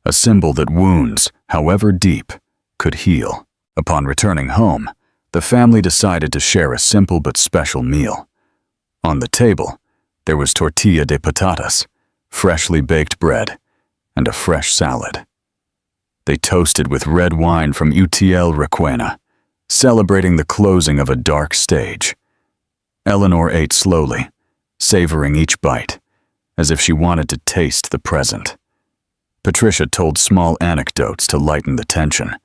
a symbol that wounds, however deep, could heal. Upon returning home, the family decided to share a simple but special meal. On the table, there was tortilla de patatas, freshly baked bread, and a fresh salad. They toasted with red wine from UTL Requena, celebrating the closing of a dark stage. Eleanor ate slowly, savoring each bite, as if she wanted to taste the present. Patricia told small anecdotes to lighten the tension,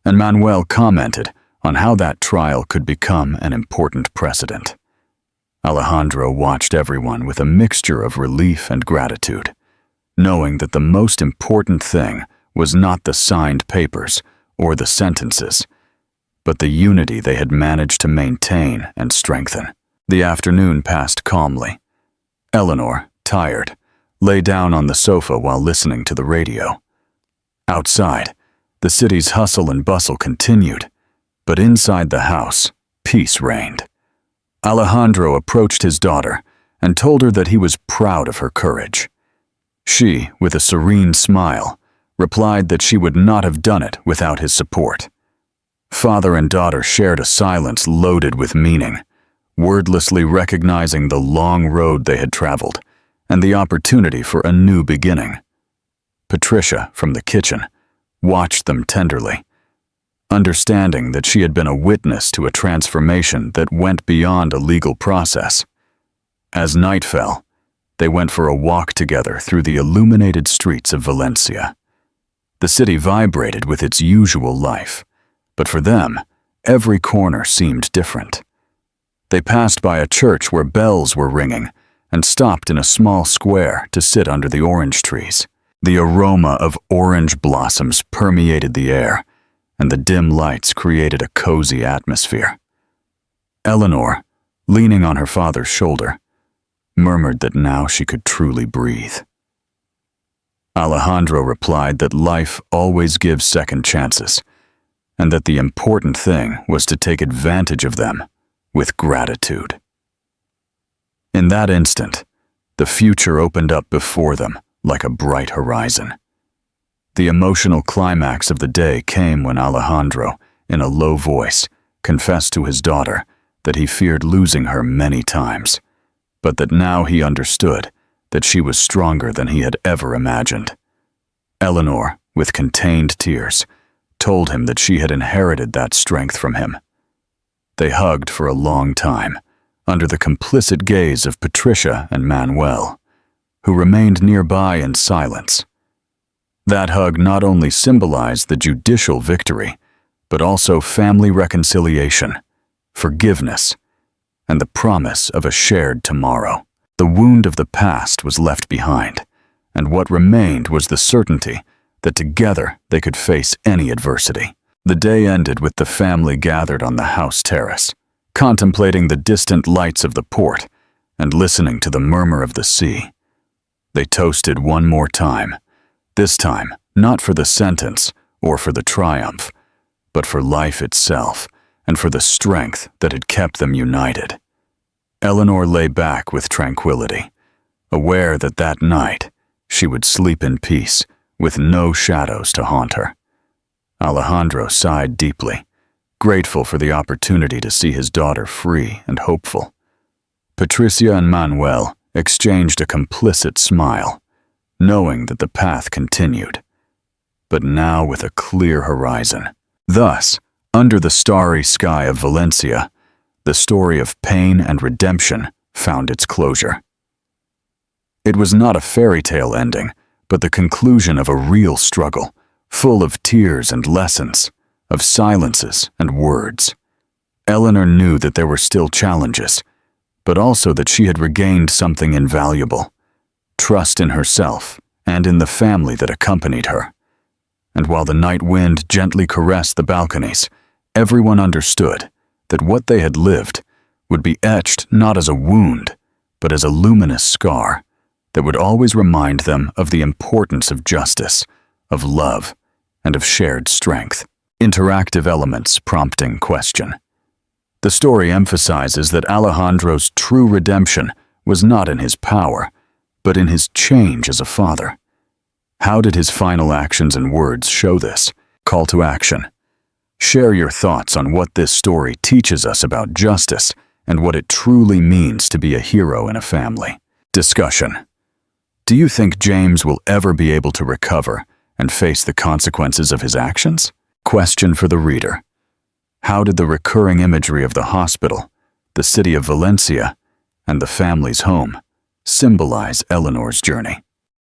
and Manuel commented on how that trial could become an important precedent. Alejandro watched everyone with a mixture of relief and gratitude, knowing that the most important thing was not the signed papers or the sentences, but the unity they had managed to maintain and strengthen. The afternoon passed calmly. Eleanor, tired, lay down on the sofa while listening to the radio. Outside, the city's hustle and bustle continued, but inside the house, peace reigned. Alejandro approached his daughter and told her that he was proud of her courage. She, with a serene smile, replied that she would not have done it without his support. Father and daughter shared a silence loaded with meaning, wordlessly recognizing the long road they had traveled and the opportunity for a new beginning. Patricia, from the kitchen, watched them tenderly, understanding that she had been a witness to a transformation that went beyond a legal process. As night fell, they went for a walk together through the illuminated streets of Valencia. The city vibrated with its usual life, but for them, every corner seemed different. They passed by a church where bells were ringing and stopped in a small square to sit under the orange trees. The aroma of orange blossoms permeated the air, and the dim lights created a cozy atmosphere. Eleanor, leaning on her father's shoulder, murmured that now she could truly breathe. Alejandro replied that life always gives second chances, and that the important thing was to take advantage of them with gratitude. In that instant, the future opened up before them like a bright horizon. The emotional climax of the day came when Alejandro, in a low voice, confessed to his daughter that he feared losing her many times, but that now he understood that she was stronger than he had ever imagined. Eleanor, with contained tears, told him that she had inherited that strength from him. They hugged for a long time, under the complicit gaze of Patricia and Manuel, who remained nearby in silence. That hug not only symbolized the judicial victory, but also family reconciliation, forgiveness, and the promise of a shared tomorrow. The wound of the past was left behind, and what remained was the certainty that together they could face any adversity. The day ended with the family gathered on the house terrace, contemplating the distant lights of the port and listening to the murmur of the sea. They toasted one more time, this time not for the sentence or for the triumph, but for life itself and for the strength that had kept them united. Eleanor lay back with tranquility, aware that that night she would sleep in peace with no shadows to haunt her. Alejandro sighed deeply, grateful for the opportunity to see his daughter free and hopeful. Patricia and Manuel exchanged a complicit smile, knowing that the path continued, but now with a clear horizon. Thus, under the starry sky of Valencia, the story of pain and redemption found its closure. It was not a fairy tale ending, but the conclusion of a real struggle, full of tears and lessons, of silences and words. Eleanor knew that there were still challenges, but also that she had regained something invaluable: trust in herself and in the family that accompanied her. And while the night wind gently caressed the balconies, everyone understood that what they had lived would be etched not as a wound, but as a luminous scar that would always remind them of the importance of justice, of love, and of shared strength. Interactive elements prompting question. The story emphasizes that Alejandro's true redemption was not in his power, but in his change as a father. How did his final actions and words show this? Call to action. Share your thoughts on what this story teaches us about justice and what it truly means to be a hero in a family. Discussion. Do you think James will ever be able to recover and face the consequences of his actions? Question for the reader. How did the recurring imagery of the hospital, the city of Valencia, and the family's home symbolize Eleanor's journey?